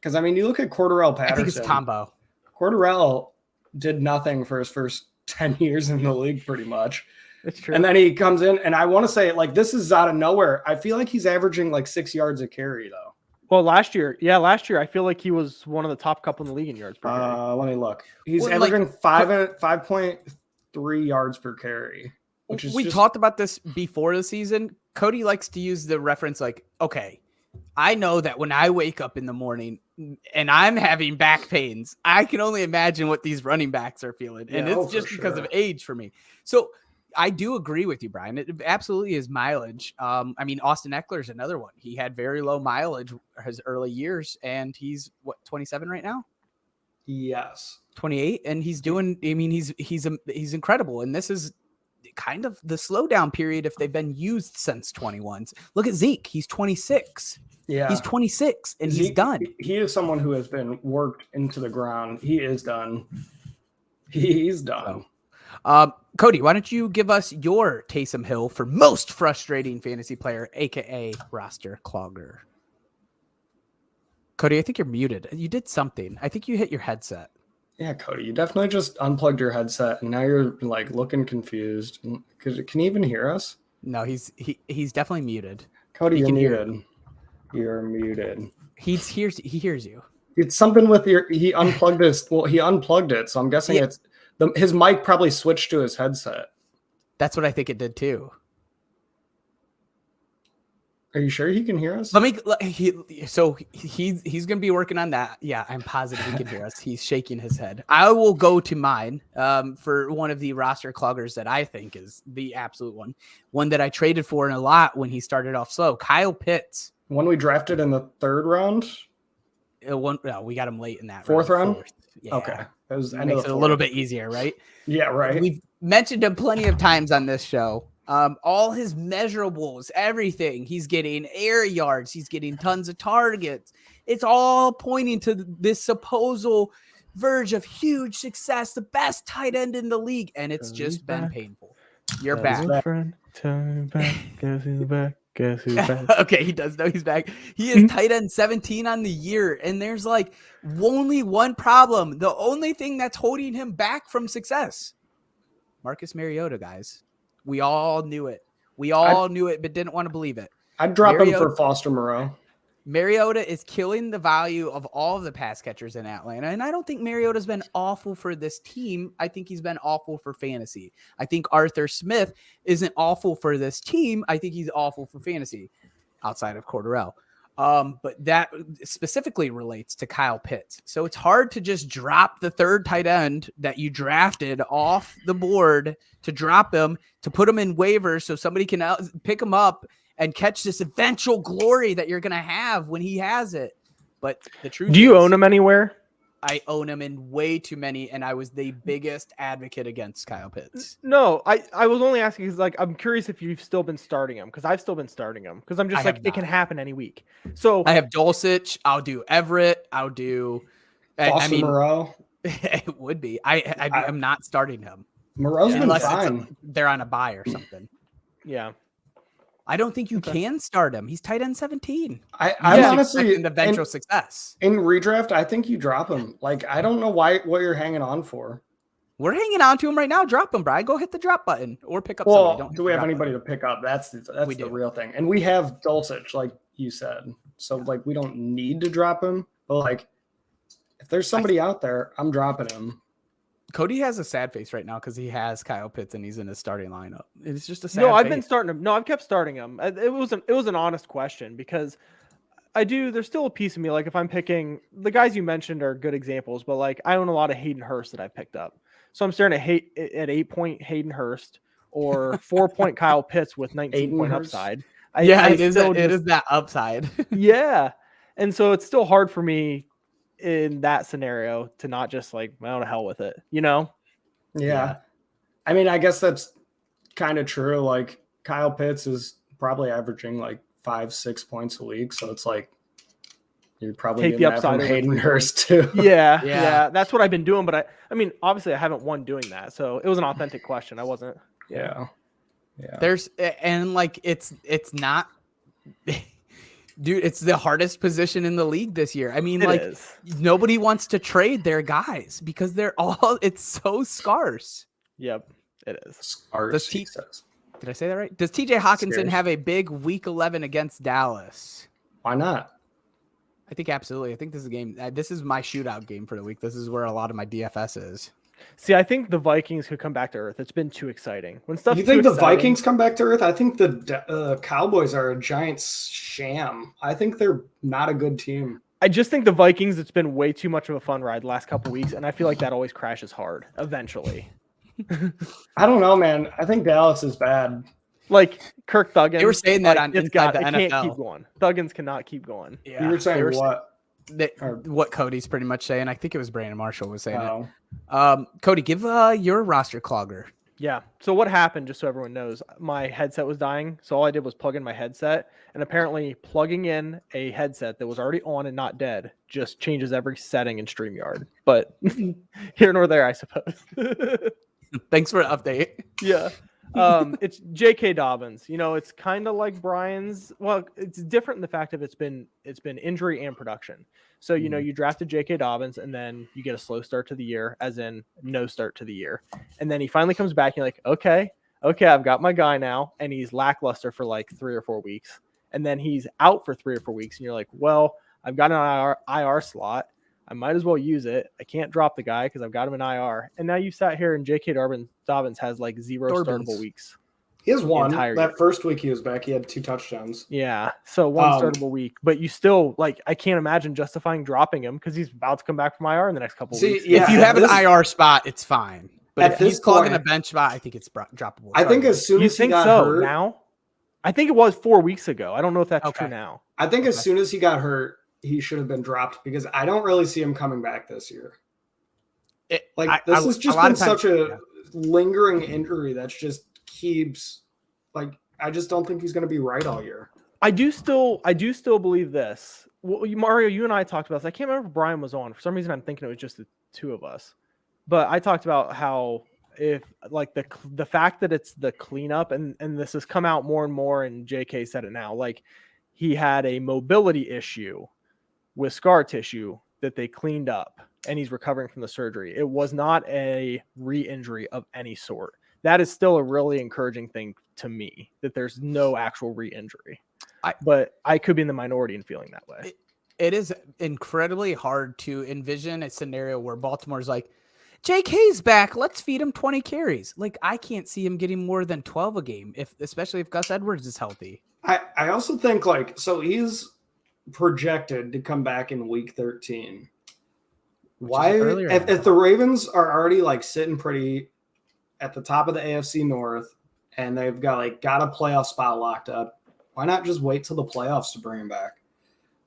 Because, I mean, you look at Cordarrelle Patterson. I think it's a combo. Cordarrelle did nothing for his first 10 years in the league, pretty much. It's true. And then he comes in, and I want to say, like, this is out of nowhere. I feel like he's averaging like 6 yards a carry, though. Well, last year, I feel like he was one of the top couple in the league in yards per carry. Let me look. He's averaging 5.3 yards per carry, which is talked about this before the season. Cody likes to use the reference like, okay, I know that when I wake up in the morning and I'm having back pains, I can only imagine what these running backs are feeling. And it's just because of age for me. So I do agree with you, Brian. It absolutely is mileage. I mean, Austin Eckler is another one. He had very low mileage his early years, and he's 27 right now? Yes. 28. And he's doing, I mean, he's incredible. And this is kind of the slowdown period if they've been used since 21. Look at Zeke. He's 26. Yeah. He's 26 and Zeke, he's done. He is someone who has been worked into the ground. He is done. He's done. Cody, why don't you give us your Taysom Hill for most frustrating fantasy player, aka roster clogger? Cody, I think you're muted. You did something. I think you hit your headset. Yeah, Cody, you definitely just unplugged your headset, and now you're like looking confused. Can you even hear us? No, he's definitely muted. Cody, He you're can hear muted. You're muted. He hears you. It's something with he unplugged he unplugged it, so I'm guessing Yeah. it's his mic probably switched to his headset. That's what I think it did too. Are you sure he can hear us? He's gonna be working on that. Yeah, I'm positive he can hear us. He's shaking his head. I will go to mine for one of the roster cloggers that I think is the absolute one that I traded for in a lot when he started off slow. Kyle Pitts. One we drafted in the 3rd round. We got him late in that fourth round. Yeah. Okay, it was It makes it a little bit easier, right? Yeah, right. We've mentioned him plenty of times on this show. All his measurables, everything. He's getting air yards. He's getting tons of targets. It's all pointing to this supposed verge of huge success, the best tight end in the league, and it's just been painful. You're back. Friend, tell me back. Guess who's back? Guess who's back? Okay, he does know he's back. He is tight end 17 on the year, and there's like only one problem. The only thing that's holding him back from success. Marcus Mariota, guys. We all knew it. We all knew it, but didn't want to believe it. I'd drop him for Foster Moreau. Mariota is killing the value of all of the pass catchers in Atlanta. And I don't think Mariota's been awful for this team. I think he's been awful for fantasy. I think Arthur Smith isn't awful for this team. I think he's awful for fantasy outside of Cordarrelle. But that specifically relates to Kyle Pitts. So it's hard to just drop the 3rd tight end that you drafted off the board, to drop him, to put him in waivers so somebody can pick him up and catch this eventual glory that you're going to have when he has it. But the truth Do you is, own him anywhere? I own him in way too many, and I was the biggest advocate against Kyle Pitts. No, I was only asking because like I'm curious if you've still been starting him, because I've still been starting him, because I'm just like it can happen any week. So I have Dulcich. I'll do Everett. I'll do. Foster Moreau. It would be. I'm not starting him. Moreau's been Unless fine. they're on a bye or something. yeah. I don't think you can start him. He's tight end 17. I'm honestly in the eventual success. In redraft, I think you drop him. Like, I don't know what you're hanging on for. We're hanging on to him right now. Drop him, Brian. Go hit the drop button or pick up Well, somebody. do we have anybody to pick up? That's the real thing. And we have Dulcich, like you said. So, like, we don't need to drop him. But, like, if there's somebody out there, I'm dropping him. Cody has a sad face right now because he has Kyle Pitts and he's in his starting lineup. It's just a sad No, I've face. been starting him. No, I've kept starting him. It was an honest question because there's still a piece of me. Like if I'm picking the guys you mentioned are good examples, but like I own a lot of Hayden Hurst that I picked up. So I'm starting to hate at 8-point Hayden Hurst or 4-point Kyle Pitts with 19-point upside. It is that upside. Yeah. And so it's still hard for me in that scenario to not just like, well, to hell with it, you know? Yeah. I mean, I guess that's kind of true. Like Kyle Pitts is probably averaging like 5-6 points a week. So it's like, you're probably take the upside from Hayden Hurst too. Yeah. That's what I've been doing. But I mean, obviously I haven't won doing that. So it was an authentic question. I wasn't. Yeah. It's not, dude, it's the hardest position in the league this year. I mean, nobody wants to trade their guys because it's so scarce. Yep, it is. Scarce. Did I say that right? Does TJ Hawkinson have a big week 11 against Dallas? Why not? I think absolutely. I think this is a game. This is my shootout game for the week. This is where a lot of my DFS is. See, I think the Vikings could come back to earth. It's been too exciting. When stuff you think the Vikings come back to earth? I think the Cowboys are a giant sham. I think they're not a good team. I just think the Vikings, it's been way too much of a fun ride the last couple of weeks, and I feel like that always crashes hard eventually. I don't know, man. I think Dallas is bad. Like Kirk Thuggins. They were saying that on Inside the NFL. Can't keep going. Thuggins cannot keep going. Yeah. You were saying what? What Cody's pretty much saying. I think it was Brandon Marshall was saying it. Cody, give your roster clogger. Yeah. So what happened, just so everyone knows, my headset was dying. So all I did was plug in my headset. And apparently plugging in a headset that was already on and not dead just changes every setting in StreamYard. But here nor there, I suppose. Thanks for the update. Yeah. It's J.K. Dobbins. You know, it's kind of like Brian's. Well, it's different in the fact of it's been injury and production. So, you know, you drafted J.K. Dobbins and then you get a slow start to the year, as in no start to the year. And then he finally comes back and you're like, okay, I've got my guy now. And he's lackluster for like 3 or 4 weeks. and then he's out for 3 or 4 weeks, and you're like, well, I've got an IR slot. I might as well use it. I can't drop the guy because I've got him in IR. And now you sat here and J.K. Dobbins has like 0 startable weeks. He has one. Entire That year. first week he was back, he had 2 touchdowns. Yeah, so 1 startable week. But you still, like, I can't imagine justifying dropping him because he's about to come back from IR in the next couple weeks. If you have an IR spot, it's fine. But At if he's this clogging point- a bench spot, I think it's droppable. I think as soon You as he think got so hurt, now? I think it was 4 weeks ago. I don't know if that's Okay. true now. I think as soon as he got hurt, he should have been dropped because I don't really see him coming back this year. This has just been such a lingering injury that's just keeps like I just don't think he's going to be right all year. I do still believe this. Well, Mario, you and I talked about this. I can't remember if Brian was on. For some reason, I'm thinking it was just the 2 of us. But I talked about how if like the fact that it's the cleanup, and this has come out more and more, and JK said it now, like he had a mobility issue with scar tissue that they cleaned up, and he's recovering from the surgery. It was not a re-injury of any sort. That is still a really encouraging thing to me, that there's no actual re-injury. But I could be in the minority in feeling that way. It is incredibly hard to envision a scenario where Baltimore's like, JK's back, let's feed him 20 carries. Like, I can't see him getting more than 12 a game, especially if Gus Edwards is healthy. I also think so he's projected to come back in week 13. Why if the Ravens are already like sitting pretty at the top of the AFC North and they've got a playoff spot locked up, why not just wait till the playoffs to bring him back?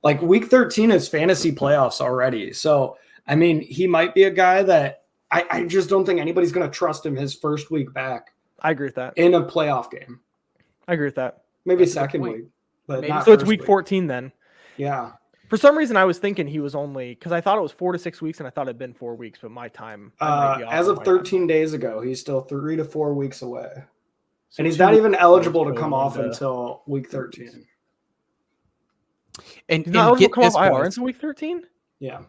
Like week 13 is fantasy playoffs already. So, I mean, he might be a guy that I just don't think anybody's going to trust him his first week back. I agree with that. In a playoff game. I agree with that. Maybe That's a good second point. week. But Maybe. not So it's first week 14 then. Yeah. For some reason, I was thinking he was only, because I thought it was 4 to 6 weeks, and I thought it'd been 4 weeks, but my time. I might be off As on of my 13 days ago, he's still 3 to 4 weeks away. So And he's 2 not even weeks eligible to ago, come off and, until week 13. And, He's not eligible get to come this, off IR boys. until week 13? Yeah.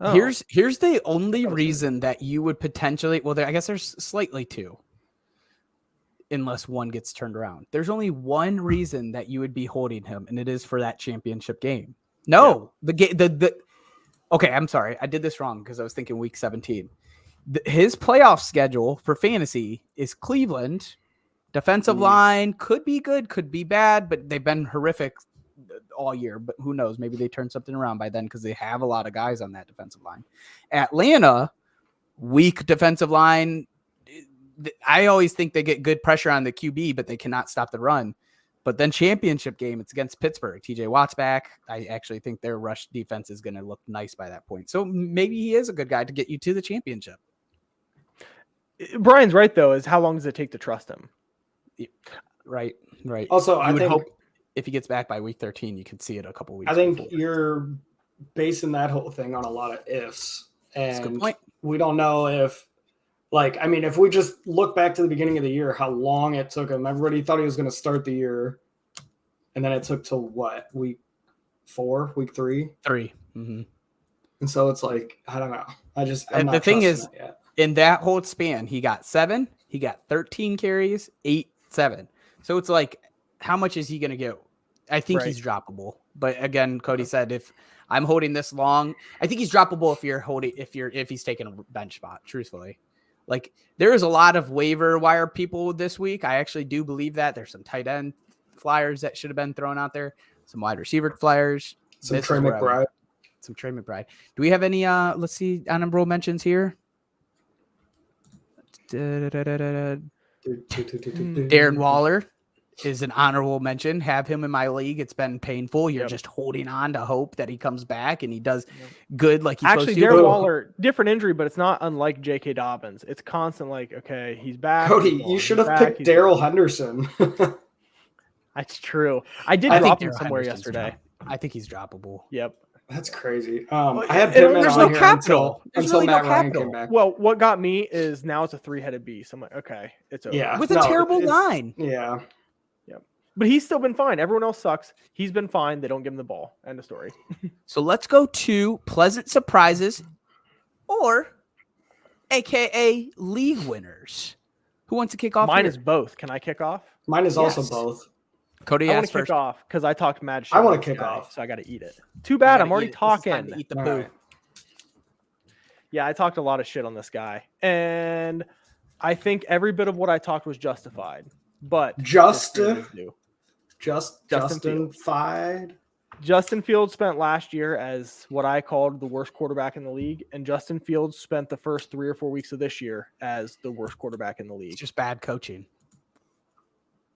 Oh. Here's the only reason that you would potentially, I guess there's slightly 2, unless one gets turned around. There's only one reason that you would be holding him, and it is for that championship game. No, okay, I'm sorry. I did this wrong because I was thinking week 17. His playoff schedule for fantasy is Cleveland. Defensive line could be good, could be bad, but they've been horrific all year. But who knows? Maybe they turn something around by then because they have a lot of guys on that defensive line. Atlanta, weak defensive line. I always think they get good pressure on the QB, but they cannot stop the run. But then championship game, it's against Pittsburgh. TJ Watt's back. I actually think their rush defense is going to look nice by that point. So maybe he is a good guy to get you to the championship. Brian's right, though, is how long does it take to trust him? Right. Also, I I would think hope if he gets back by week 13, you could see it a couple weeks. I think before. you're basing that whole thing on a lot of ifs. That's a good And point. we don't know if if we just look back to the beginning of the year, how long it took him. Everybody thought he was going to start the year. And then it took till what? Week 4, week 3? 3. Mm-hmm. And so it's like, I don't know. I'm And not the thing trusting is, it yet. in that whole span, he got 7, he got 13 carries, 8, 7. So it's like, how much is he going to get? I think Right. he's droppable. But again, Cody said, if I'm holding this long, I think he's droppable if he's taking a bench spot, truthfully. Like, there is a lot of waiver wire people this week. I actually do believe that. There's some tight end flyers that should have been thrown out there, some wide receiver flyers. Some This Trey is where I would- McBride. Some Trey McBride. Do we have any, let's see, honorable mentions here? Darren Waller is an honorable mention. Have him in my league. It's been painful. You're Yep. just holding on to hope that he comes back and he does good like he's Actually, supposed to. Darren Waller, different injury, but it's not unlike J.K. Dobbins. It's constant, like, okay, he's back. Cody, he's you gone, should he's have back, picked he's Daryl gone. Henderson. That's true. I did I think drop him Darrell somewhere Henderson's yesterday. I think he's droppable. Yep. That's crazy. I and had Pittman there's on no here capital. There's until really no Matt Ryan capital. came back. Well, what got me is now it's a 3-headed beast. I'm like, okay, it's over. Yeah. With a No, terrible it's- line. Yeah. But he's still been fine. Everyone else sucks. He's been fine. They don't give him the ball. End of story. So let's go to pleasant surprises or AKA league winners. Who wants to kick off? Mine here? is both. Can I kick off? Mine is also Yes. both. Cody I want asked to kick first. off because I talked mad shit. I wanna on this kick guy, off. so I got to eat it. Too bad. I'm already This is time talking. to eat the All poo. right. Yeah, I talked a lot of shit on this guy, and I think every bit of what I talked was justified. But Justin Fields. Fied. Justin Fields spent last year as what I called the worst quarterback in the league, and Justin Fields spent the first 3 or 4 weeks of this year as the worst quarterback in the league. It's just bad coaching.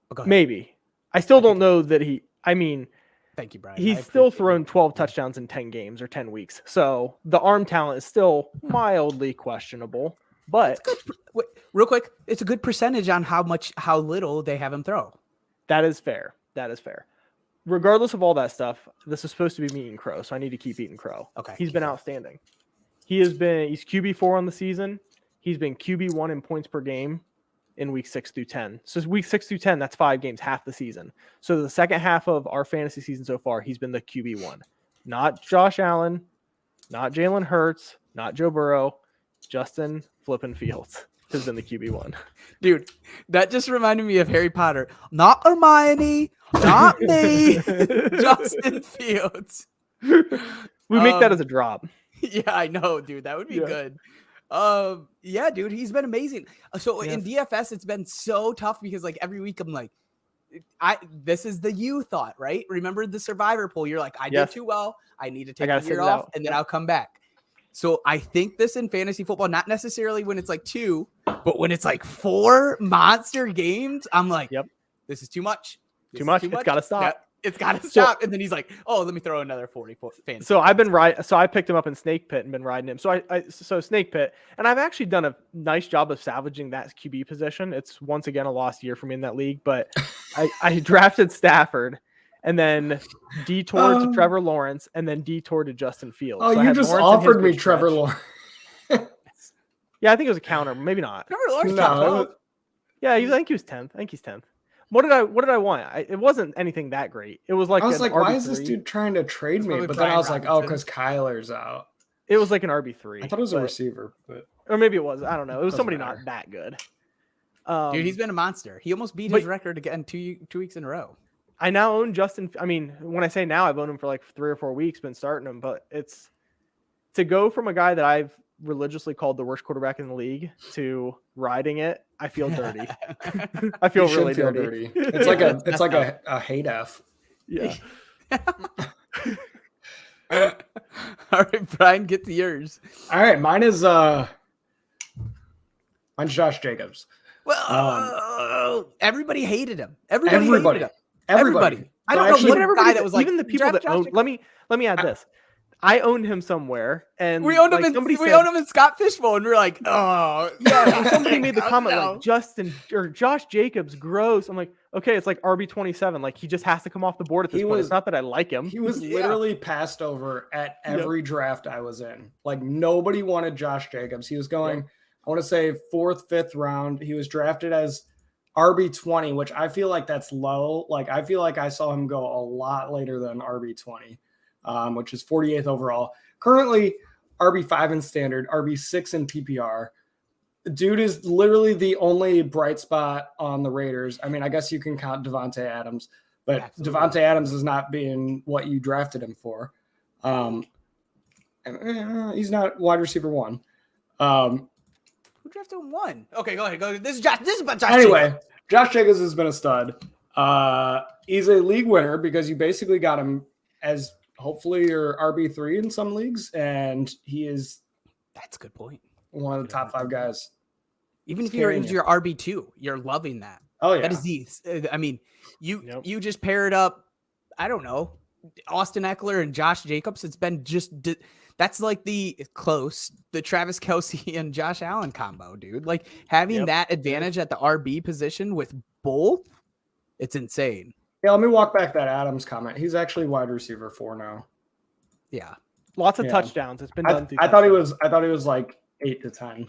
But go ahead. Maybe. I still don't know that he. I mean, Thank you, Brian. I he's still appreciate thrown you. 12 touchdowns in 10 games or 10 weeks. So the arm talent is still mildly questionable, but Wait, real quick, it's a good percentage on how little they have him throw. that is fair. That is fair. Regardless of all that stuff, this is supposed to be me eating crow, so I need to keep eating crow. Okay, He's keep been going. outstanding. He's QB4 on the season. He's been QB1 in points per game in week 6 through 10. So week 6 through 10, that's 5 games, half the season. So the second half of our fantasy season so far, he's been the QB1. Not Josh Allen, not Jalen Hurts, not Joe Burrow, Justin flippin' Fields has been the QB1. Dude, that just reminded me of Harry Potter. Not Hermione, not me, Justin Fields. We make that as a drop. Yeah, I know, dude. That would be Yeah. good. Yeah, dude, he's been amazing. So in DFS, it's been so tough because like every week I'm like, this is the you thought, right? Remember the survivor pool? You're like, I did too well. I need to take a gotta sit year it off out. and then I'll come back. So I think this in fantasy football, not necessarily when it's like 2, but when it's like 4 monster games, I'm like, Yep. this is too much. This Too is much. It's gotta stop. Yeah, it's got to stop. And then he's like, oh, let me throw another 40 fantasy. So I've been points. So I picked him up in Snake Pit and been riding him. So Snake Pit, and I've actually done a nice job of salvaging that QB position. It's once again a lost year for me in that league, but I drafted Stafford and then detoured to Trevor Lawrence and then detoured to Justin Fields. Oh, So I you had just Lawrence in his offered me good Trevor stretch. Lawrence. Yeah, I think it was a counter, maybe not. Trevor Lawrence No, dropped it 12. was- Yeah, I think he was 10th. I think he's 10th. What did I want? It wasn't anything that great. It was like I was an like, why is this RB3. dude trying to trade It's me? probably But then I Brian was like, oh, Robinson. because Kyler's out. It was like an RB3. I thought it was a but- receiver, but or maybe it was. I don't know. It was Doesn't somebody matter. not that good. Dude, he's been a monster. He almost beat but- his record again 2 weeks in a row. I now own Justin. I mean, when I say now, I've owned him for like 3 or 4 weeks, been starting him, but it's to go from a guy that I've religiously called the worst quarterback in the league to riding it. I feel dirty. I feel you should really feel dirty. It's like That's a hate F. Yeah. All right, Brian, get to yours. All right, mine's Josh Jacobs. Well, everybody hated him. Everybody. Everybody. Hated him. Everybody. I So don't know actually- what guy that was like, even the people draft that Josh own. Jacobs. Let me add this. I owned him somewhere, and We owned him like, in somebody we said- owned him in Scott Fishbowl, and we are like, oh Yeah, and somebody made the Oh, comment no. like Justin or Josh Jacobs gross. I'm like, okay, it's like RB27. Like he just has to come off the board at this He point. was- It's not that I like him. He was Yeah. literally passed over at every draft I was in. Like nobody wanted Josh Jacobs. He was going, I want to say 4th, 5th round. He was drafted as RB20, which I feel like that's low. Like I feel like I saw him go a lot later than RB20, which is 48th overall. Currently RB5 in standard, RB6 in PPR. Dude is literally the only bright spot on the Raiders. I mean, I guess you can count Devontae Adams, but Absolutely. Devontae Adams is not being what you drafted him for. He's not wide receiver 1. Who drafted him 1? Okay, go ahead. Go ahead. This is about Josh. Anyway, Jacobs. Josh Jacobs has been a stud. He's a league winner because you basically got him as hopefully your RB3 in some leagues, and he is That's a good point. one of the top 5 guys. Even if It's you're carrying into you. your RB2, you're loving that. Oh yeah, That is the. I mean, you Yep. you just paired up. I don't know, Austin Eckler and Josh Jacobs. It's been just that's like the Travis Kelce and Josh Allen combo, dude. Like having Yep. that advantage at the RB position with both, it's insane. Yeah, let me walk back that Adams comment. He's actually wide receiver 4 now. Yeah, Lots of Yeah. touchdowns. It's been done. through I thought he touchdowns. was like 8 to 10.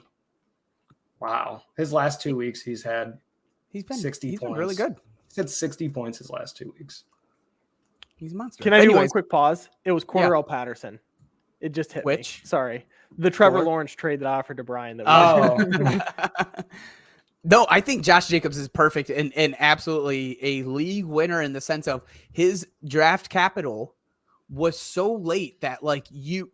Wow, his last 2 weeks he's had he's been 60 He's been points. really good. He's had 60 points his last 2 weeks. He's a monster. Can I do one Anyways, quick pause? It was Cordarrelle Patterson. It just hit Which? me. Sorry, the Trevor Cord? Lawrence trade that I offered to Brian. That we Oh, No, I think Josh Jacobs is perfect and absolutely a league winner in the sense of his draft capital was so late that like you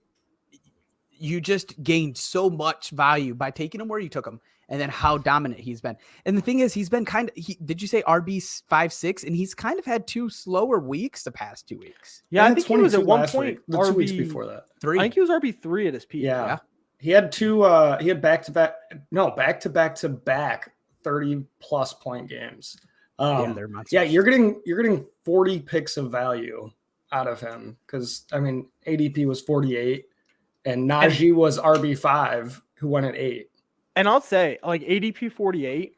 just gained so much value by taking him where you took him and then how dominant he's been. And the thing is, he's been did you say RB 5-6? And he's kind of had 2 slower weeks the past 2 weeks. Yeah, I think he was at one point the 2 weeks before that. 3. I think he was RB3 at his peak. Yeah. He had back to back 30+ point games. They're monsters. Yeah, you're getting 40 picks of value out of him because I mean ADP was 48 and Najee was RB5 who went at 8. And I'll say like ADP 48,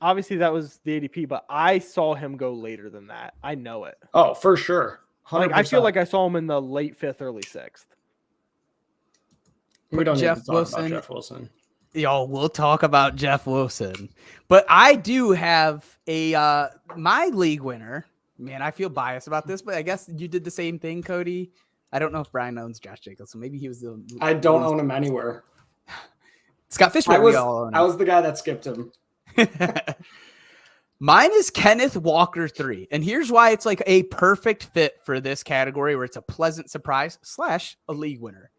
obviously that was the ADP, but I saw him go later than that. I know it. Oh, for sure. 100%. Like I feel like I saw him in the late 5th, early 6th. We don't Jeff need to talk Wilson. about Jeff Wilson. Yo, we'll talk about Jeff Wilson. But I do have a my league winner. Man, I feel biased about this, but I guess you did the same thing, Cody. I don't know if Brian owns Josh Jacobs, so maybe he was the. I don't own him anywhere. Scott Fishman. I was the guy that skipped him. Mine is Kenneth Walker 3. And here's why it's like a perfect fit for this category where it's a pleasant surprise / a league winner.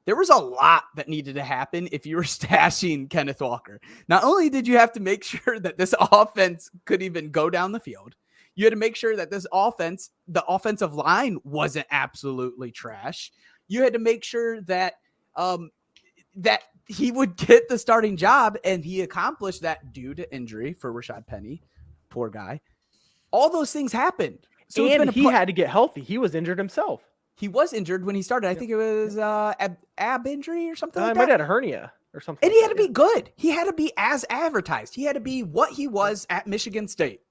There was a lot that needed to happen if you were stashing Kenneth Walker. Not only did you have to make sure that this offense could even go down the field, you had to make sure that this offense, the offensive line wasn't absolutely trash. You had to make sure that that he would get the starting job, and he accomplished that due to injury for Rashad Penny. Poor guy. All those things happened. So and he had to get healthy. He was injured himself. He was injured when he started. I think it was ab injury or something like that. He might have had a hernia or something. And he had to be good. He had to be as advertised. He had to be what he was at Michigan State.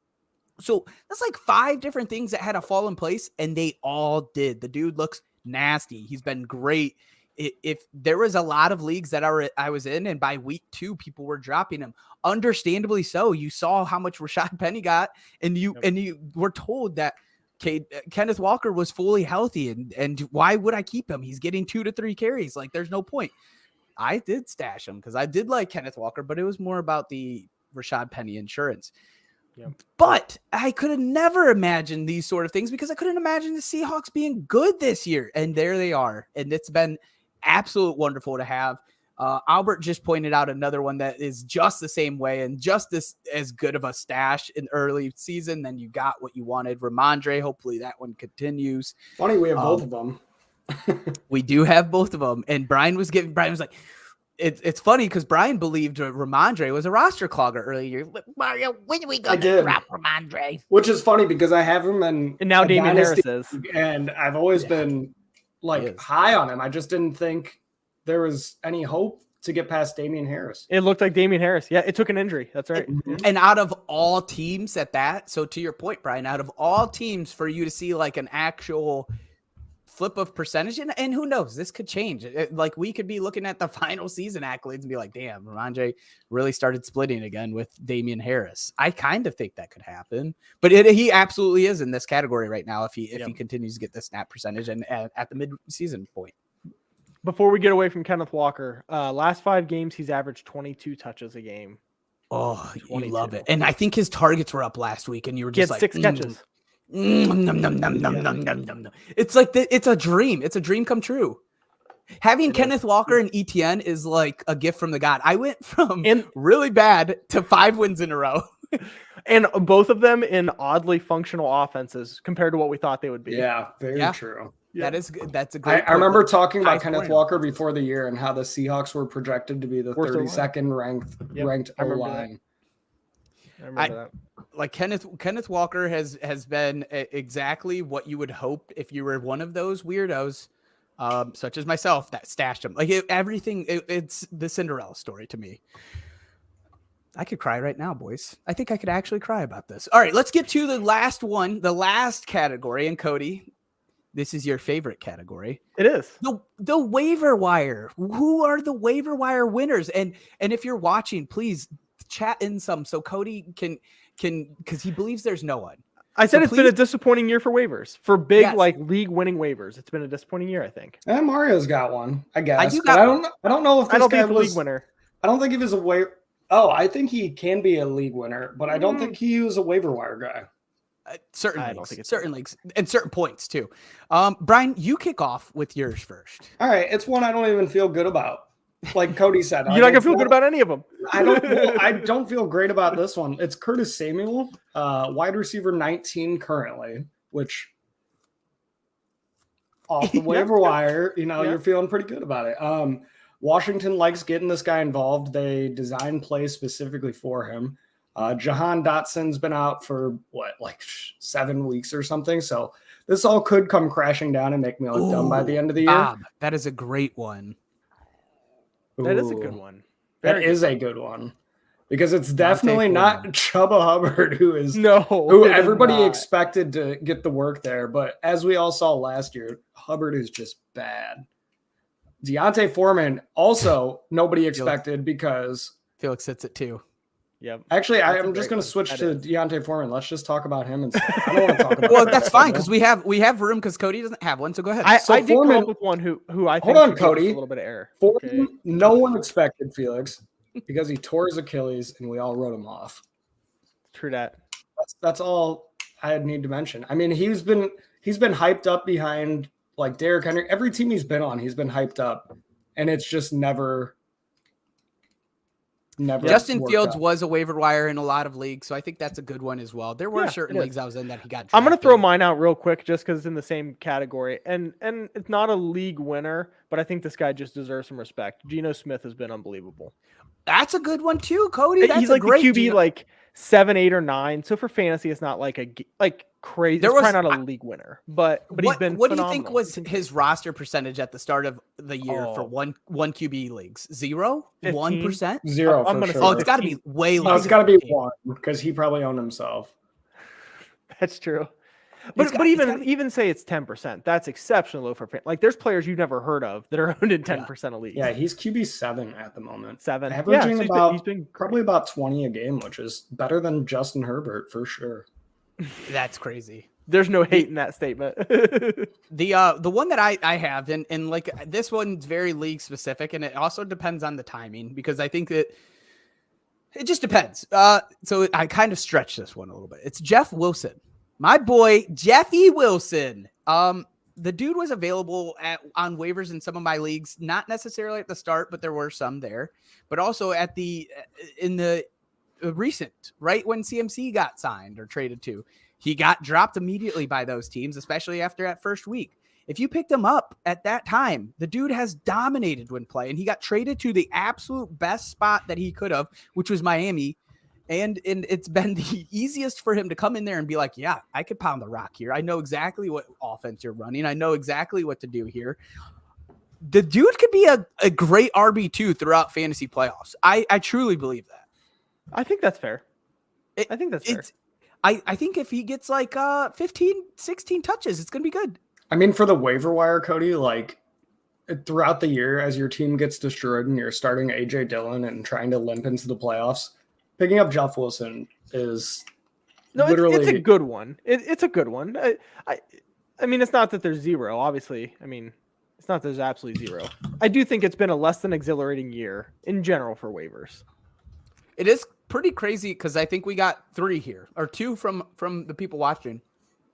So that's like 5 different things that had to fall in place, and they all did. The dude looks nasty. He's been great. If there was a lot of leagues that I was in, and by week 2, people were dropping him. Understandably so. You saw how much Rashad Penny got, and you were told that Kenneth Walker was fully healthy, and why would I keep him? He's getting 2 to 3 carries. Like, there's no point. I did stash him because I did like Kenneth Walker, but it was more about the Rashad Penny insurance. Yep. But I could have never imagined these sort of things because I couldn't imagine the Seahawks being good this year. And there they are. And it's been absolute wonderful to have. Albert just pointed out another one that is just the same way and just as good of a stash in early season. Then you got what you wanted. Ramondre, hopefully that one continues. Funny, we have both of them. We do have both of them. And Brian was like, it's funny because Brian believed Ramondre was a roster clogger earlier. Mario, when are we going to drop Ramondre? Which is funny because I have him and now Damian Harris is. And I've always been like high on him. I just didn't think there was any hope to get past Damian Harris. It looked like Damian Harris. Yeah, it took an injury. That's right. And out of all teams at that, so to your point, Brian, out of all teams for you to see like an actual flip of percentage, and who knows, this could change. Like we could be looking at the final season accolades and be like, damn, Ramondre really started splitting again with Damian Harris. I kind of think that could happen, but he absolutely is in this category right now if he continues to get the snap percentage and at the mid-season point. Before we get away from Kenneth Walker, last 5 games, he's averaged 22 touches a game. Oh, you love it. And I think his targets were up last week, and you were just like 6 catches. It's like it's a dream. It's a dream come true. Having Kenneth Walker and ETN is like a gift from the God. I went from really bad to 5 wins in a row. And both of them in oddly functional offenses compared to what we thought they would be. Yeah, very true. That's a great I remember talking about Kenneth Walker before the year and how the Seahawks were projected to be the 32nd ranked O-line. I remember that. Like Kenneth Walker has been exactly what you would hope if you were one of those weirdos, such as myself, that stashed him. Like it's the Cinderella story to me. I could cry right now, boys. I think I could actually cry about this. All right, let's get to the last one, the last category. And Cody, this is your favorite category. It is. The waiver wire. Who are the waiver wire winners? And if you're watching, please chat in some so Cody can because he believes there's no one. I said it's been a disappointing year for waivers, for big like league winning waivers. It's been a disappointing year, I think. And Mario's got one, I guess. I don't know if this guy was league winner. I don't think he was a waiver. Oh, I think he can be a league winner, but I don't think he was a waiver wire guy. Certain I leagues, don't think it's certain leagues, and certain points too. Brian, you kick off with yours first. All right, it's one I don't even feel good about. Like Cody said, You're not gonna feel good about any of them. I don't feel great about this one. It's Curtis Samuel, wide receiver 19 currently, which off the waiver wire, you're feeling pretty good about it. Washington likes getting this guy involved. They designed plays specifically for him. Jahan Dotson's been out for 7 weeks or something. So this all could come crashing down and make me look dumb by the end of the year. Bob, that is a great one. That is a good one. That is a good one. Because it's definitely not Chubba Hubbard who everybody expected to get the work there. But as we all saw last year, Hubbard is just bad. Deontay Foreman also nobody expected because Felix hits it too. Yep. Actually, I'm just going to switch to Deontay Foreman. Let's just talk about him. I don't want to talk about. Well, that's fine because we have room because Cody doesn't have one. So go ahead. I did come up with one who I think hold on, Cody. A little bit of error. Foreman, no one expected Felix because he tore his Achilles and we all wrote him off. True that. That's all I need to mention. I mean, he's been hyped up behind like Derrick Henry. Every team he's been on, he's been hyped up, and it's just never. Justin Fields was a waiver wire in a lot of leagues, so I think that's a good one as well. There were certain leagues I was in that he got drafted. I'm going to throw mine out real quick just because it's in the same category. And it's not a league winner, but I think this guy just deserves some respect. Geno Smith has been unbelievable. That's a good one too, Cody. That's He's like the QB like 7, 8, or 9. So for fantasy, it's not like crazy. It's probably not a league winner, but he's been. What do you think was his roster percentage at the start of the year for one QB leagues? 0? 1%? 0. I'm gonna sure. Oh, it's got to be way less. It's got to be 1 because he probably owned himself. That's true. But even say it's 10%. That's exceptionally low for fan. Like there's players you've never heard of that are owned in 10% of leagues. Yeah, he's QB 7 at the moment. 7, averaging he's been probably about 20 a game, which is better than Justin Herbert for sure. That's crazy. There's no hate in that statement. The one that I have, and like this one's very league specific, and it also depends on the timing because I think that it just depends. So I kind of stretch this one a little bit. It's Jeff Wilson. My boy, Jeffy Wilson. The dude was available on waivers in some of my leagues, not necessarily at the start, but there were some there. But also in the recent, right when CMC got signed or traded to, he got dropped immediately by those teams, especially after that first week. If you picked him up at that time, the dude has dominated when playing. He got traded to the absolute best spot that he could have, which was Miami. And it's been the easiest for him to come in there and be like, yeah, I could pound the rock here. I know exactly what offense you're running. I know exactly what to do here. The dude could be a great RB2 throughout fantasy playoffs. I truly believe that. I think that's fair. I think that's fair. I think if he gets like 15, 16 touches, it's going to be good. I mean, for the waiver wire, Cody, like throughout the year, as your team gets destroyed and you're starting A.J. Dillon and trying to limp into the playoffs, picking up Jeff Wilson is literally... It's a good one. It's a good one. I mean, it's not that there's 0, obviously. I mean, it's not that there's absolutely 0. I do think it's been a less than exhilarating year in general for waivers. It is pretty crazy because I think we got 3 here, or 2 from the people watching.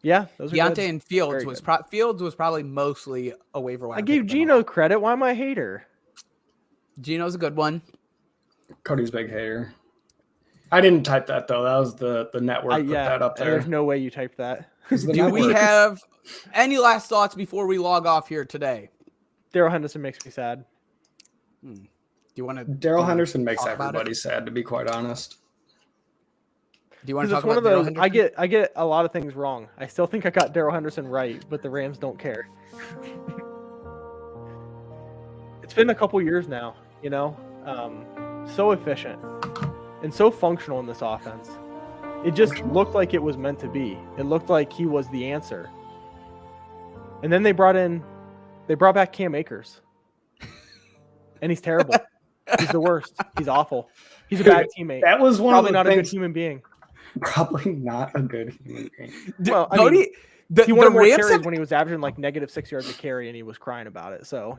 Yeah, those are Deontay good. and Fields Fields was probably mostly a waiver wire. I gave Geno credit. Why am I a hater? Geno's a good one. Cody's big hater. I didn't type that though. That was the network put that up there. There's no way you typed that. Do we have any last thoughts before we log off here today? Darrell Henderson makes me sad. Do you want to? Darrell Henderson makes everybody sad, to be quite honest. Do you want to talk about Darrell Henderson? I get a lot of things wrong. I still think I got Darrell Henderson right, but the Rams don't care. It's been a couple years now, so efficient and so functional in this offense. It just looked like it was meant to be. It looked like he was the answer. And then they brought back Cam Akers. And he's terrible. He's the worst. He's awful. He's a bad teammate. That was probably not a good human being. Probably not a good human being. Well, The, He wanted the more Rams carries have, when he was averaging like -6 yards a carry, and he was crying about it. So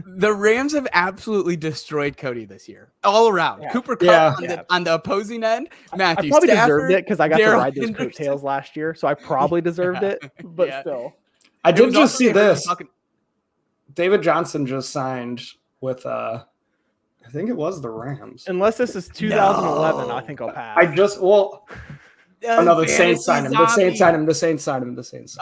the Rams have absolutely destroyed Cody this year, all around. Yeah. Cooper Kupp Yeah. on the opposing end. I Matthew probably Stafford, deserved it because I got to Darrell ride those Henderson. coattails last year, so I probably deserved it. But Yeah. still, I It did was just also see they heard you this. talking- David Johnson just signed with I think it was the Rams. unless this is 2011, No. I think I'll pass. Another Saints signed him. The Fantasy Saints signed him. The Saints signed him. The Saints. He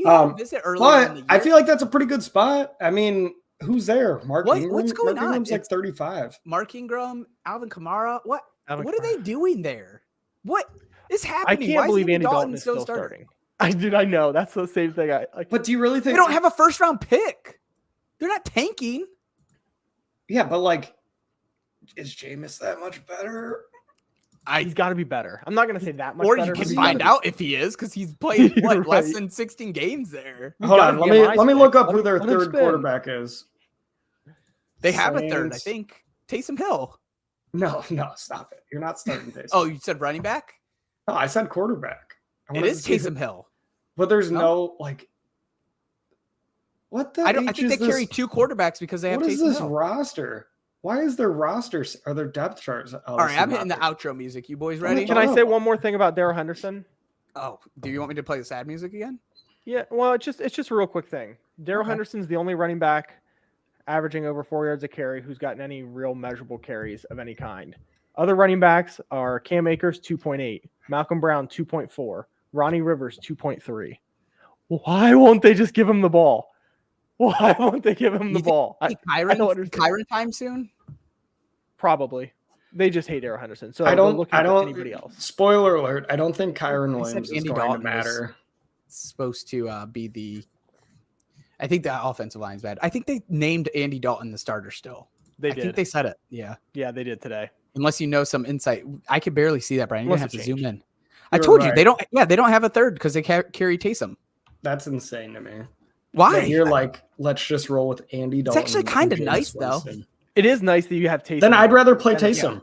had a visit earlier in the But year. I feel like that's a pretty good spot. I mean, who's there? Mark What- Ingram. what's going Mark on? Ingram's like It's- 35. Mark Ingram, Alvin Kamara. What Alvin are they Kamara. doing there? What is I happening? can't Why believe Andy Andy Dalton is still starting. I know that's the same thing. I like. But do you really They think don't have a first round pick. They're not tanking. Yeah, but like, is Jameis that much better? He's got to be better. I'm not gonna say that much Or better. you but can he's find gotta out if he is because he's played You're what less right. than 16 games there. He's Hold gotta on, be a let me nice look pick. up who their Let him third spin. quarterback is. They have a third, I Saints. think. Taysom Hill. No, stop it. You're not starting Taysom. Oh, you said running back? No, I said quarterback. I It wanted is to see who- Taysom Hill. But there's No? no like. What the? I H think they is carry this? two quarterbacks because they have What is Taysom this Hill. roster? Why is their rosters? Are their depth charts? All right, I'm hitting the outro music. You boys ready? Can I say one more thing about Darrell Henderson? Oh, do you want me to play the sad music again? Yeah, well, it's just a real quick thing. Darrell Okay. Henderson's the only running back averaging over 4 yards a carry who's gotten any real measurable carries of any kind. Other running backs are Cam Akers 2.8, Malcolm Brown 2.4, Ronnie Rivers 2.3. Why won't they just give him the ball? Why won't they give him the ball? I don't understand. Kyron time soon? Probably. They just hate Darrell Henderson. So I they're don't. looking I for don't. anybody else. Spoiler alert! I don't think Kyron I said Williams is Andy going Dalton to matter. It's supposed to be the. I think the offensive line's bad. I think they named Andy Dalton the starter still. They I did. think they said it. Yeah. Yeah, they did today. Unless you know some insight. I could barely see that, Brian. You're Unless gonna have it to zoom changed. in. I You're told you right. they don't. Yeah, they don't have a third because they carry Taysom. That's insane to me. Why? That you're like, let's just roll with Andy Dalton. actually and kinda Jameis nice, though. Winston. It is nice that you have Taysom. Then I'd rather play Then- Taysom.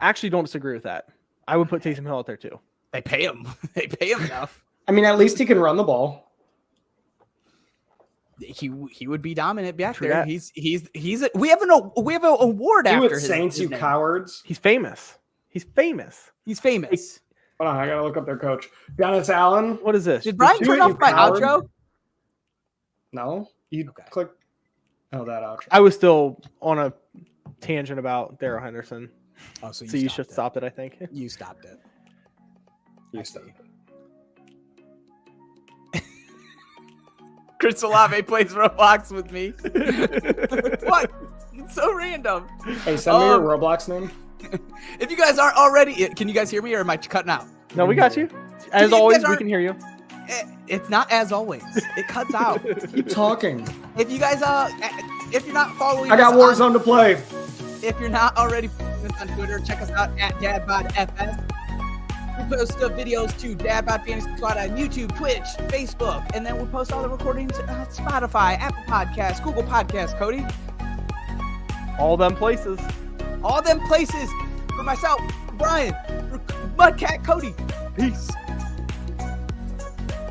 Actually, don't disagree with that. I would put Taysom Hill out there too. They pay him. They pay him enough. I mean, at least he can run the ball. He would be dominant back True there. that. We have an award You after with his, Saints, his you name. cowards. He's famous. He's famous. He's famous. Hold on, I gotta look up their coach. Dennis Allen. What is this? Did Brian do turn it, off you my coward. outro? No, you Okay. click. Oh, that outro. I was still on a tangent about Darrell Henderson, Oh, so you should stop it. I think. You stopped it. You I stop. see. Chris Olave plays Roblox with me. What? It's so random. Hey, send me your Um, Roblox name. If you guys aren't already, can you guys hear me or am I cutting out? No, we got you. As you always, guys we aren't- can hear you. It's not as always. It cuts out. Keep talking. If you guys if you're not following I got us on- Warzone to play. if you're not already following us on Twitter, check us out at DadBodFS. We post the videos to Dadbod Fantasy Squad on YouTube, Twitch, Facebook, and then we post all the recordings on Spotify, Apple Podcasts, Google Podcasts, Cody. All them places. All them places for myself, Brian, for Mudcat, Cody. Peace.